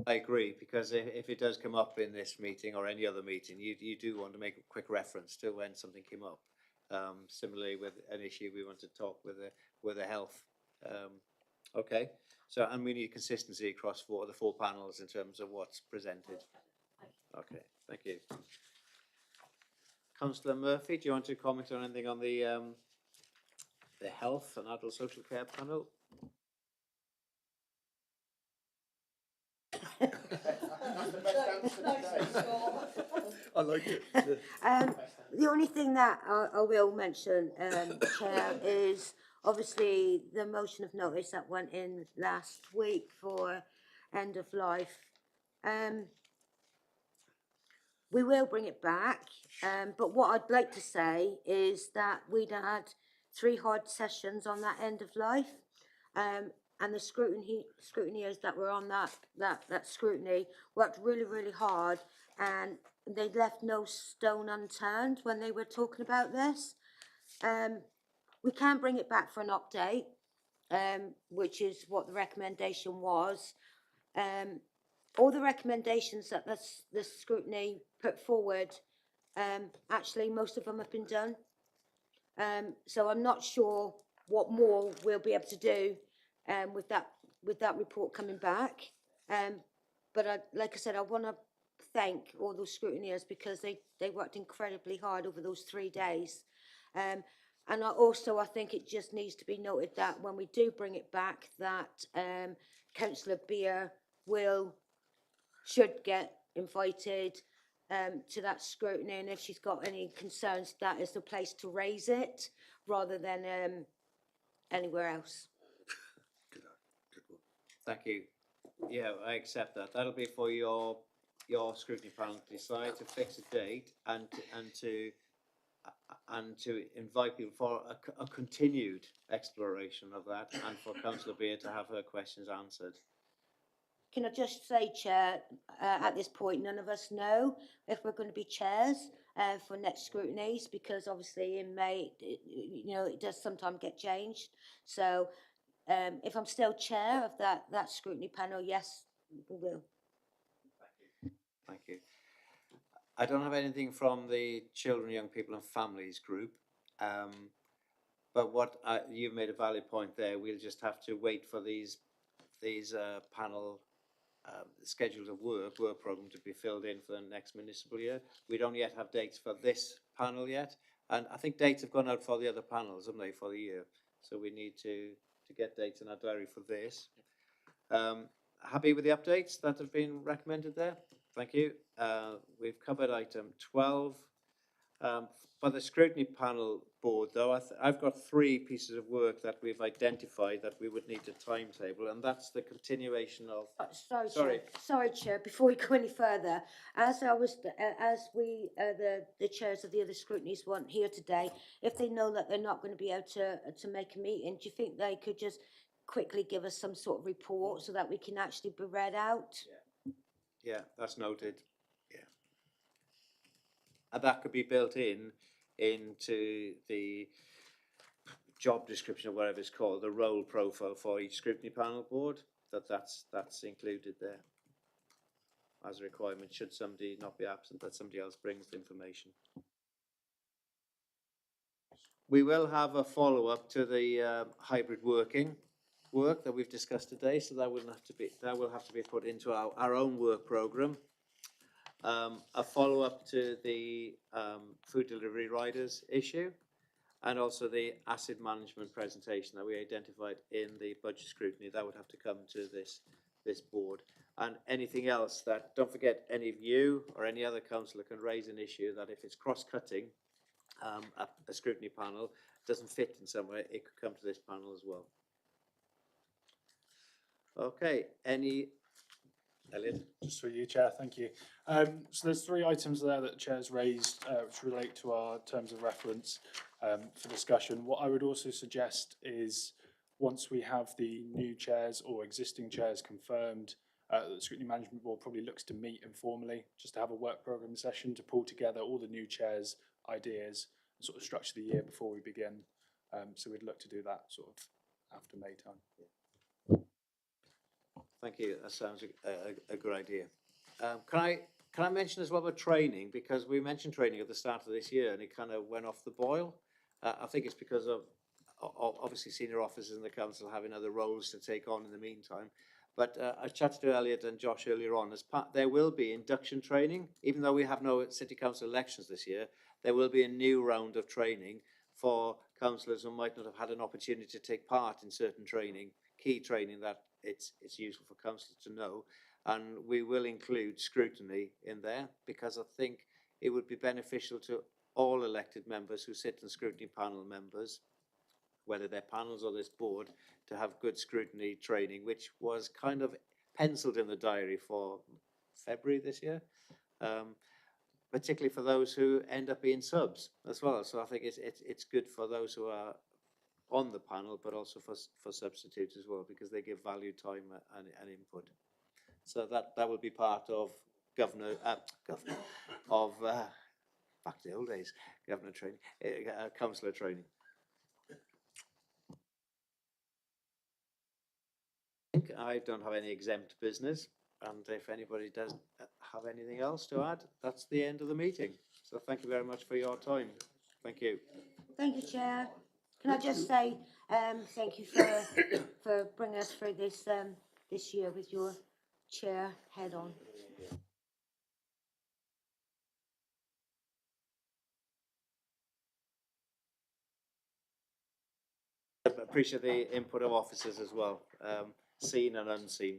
I agree, because if it does come up in this meeting or any other meeting, you do want to make a quick reference to when something came up. Similarly with an issue we want to talk with the health. Okay, so and we need consistency across the four panels in terms of what's presented. Okay, thank you. Councillor Murphy, do you want to comment on anything on the health and adult social care panel? I like it. The only thing that I will mention, Chair, is obviously the motion of notice that went in last week for end of life. We will bring it back, but what I'd like to say is that we'd had 3 hard sessions on that end of life, and the scrutineers that were on that scrutiny worked really, really hard, and they left no stone unturned when they were talking about this. We can bring it back for an update, which is what the recommendation was. All the recommendations that the scrutiny put forward, actually most of them have been done. So I'm not sure what more we'll be able to do with that report coming back. But like I said, I want to thank all those scrutineers because they worked incredibly hard over those 3 days. And I think it just needs to be noted that when we do bring it back, that Councillor Beer should get invited to that scrutiny, and if she's got any concerns, that is the place to raise it rather than anywhere else. Thank you. Yeah, I accept that. That'll be for your scrutiny panel to decide to fix a date and to invite people for a continued exploration of that, and for Councillor Beer to have her questions answered. Can I just say, Chair, at this point, none of us know if we're going to be chairs for next scrutinies, because obviously in May, it does sometimes get changed. So if I'm still chair of that scrutiny panel, yes, we will. Thank you. I don't have anything from the Children, Young People and Families group, but you've made a valid point there. We'll just have to wait for these panel schedules of work programme to be filled in for the next municipal year. We don't yet have dates for this panel yet, and I think dates have gone out for the other panels, haven't they, for the year? So we need to get dates in our diary for this. happy with the updates that have been recommended there? Thank you. We've covered item 12. For the scrutiny panel board, though, I've got 3 pieces of work that we've identified that we would need a timetable, and that's the continuation of. Sorry, Chair. Before we go any further, as the chairs of the other scrutinies weren't here today, if they know that they're not going to be able to make a meeting, do you think they could just quickly give us some sort of report so that we can actually be read out? Yeah, that's noted. Yeah, and that could be built into the job description or whatever it's called, the role profile for each scrutiny panel board. That's included there as a requirement. Should somebody not be absent, that somebody else brings the information. We will have a follow-up to the hybrid working work that we've discussed today, so that will have to be put into our own work programme. A follow-up to the food delivery riders issue, and also the asset management presentation that we identified in the budget scrutiny. That would have to come to this board. And anything else that, don't forget, any of you or any other councillor can raise an issue that if it's cross-cutting, a scrutiny panel doesn't fit in some way, it could come to this panel as well. Okay, Elliot? Just for you, Chair, thank you. So there's 3 items there that the Chair's raised which relate to our terms of reference for discussion. What I would also suggest is once we have the new chairs or existing chairs confirmed, the Scrutiny Management Board probably looks to meet informally, just to have a work programme session to pull together all the new chairs' ideas and sort of structure the year before we begin. So we'd look to do that sort of after May time. Thank you. That sounds a good idea. Can I mention as well about training, because we mentioned training at the start of this year and it kind of went off the boil. I think it's because of obviously senior officers in the council having other roles to take on in the meantime. But I chatted to Elliot and Josh earlier on. There will be induction training, even though we have no city council elections this year. There will be a new round of training for councillors who might not have had an opportunity to take part in certain training, key training that it's useful for councillors to know. And we will include scrutiny in there, because I think it would be beneficial to all elected members who sit in scrutiny panel members, whether they're panels or this board, to have good scrutiny training, which was kind of penciled in the diary for February this year, particularly for those who end up being subs as well. So I think it's good for those who are on the panel, but also for substitutes as well, because they give value time and input. So that will be part of back to the old days, governor training, councillor training. I don't have any exempt business, and if anybody does have anything else to add, that's the end of the meeting. So thank you very much for your time. Thank you. Thank you, Chair. Can I just say thank you for bringing us through this year with your chair head on. I appreciate the input of officers as well, seen and unseen.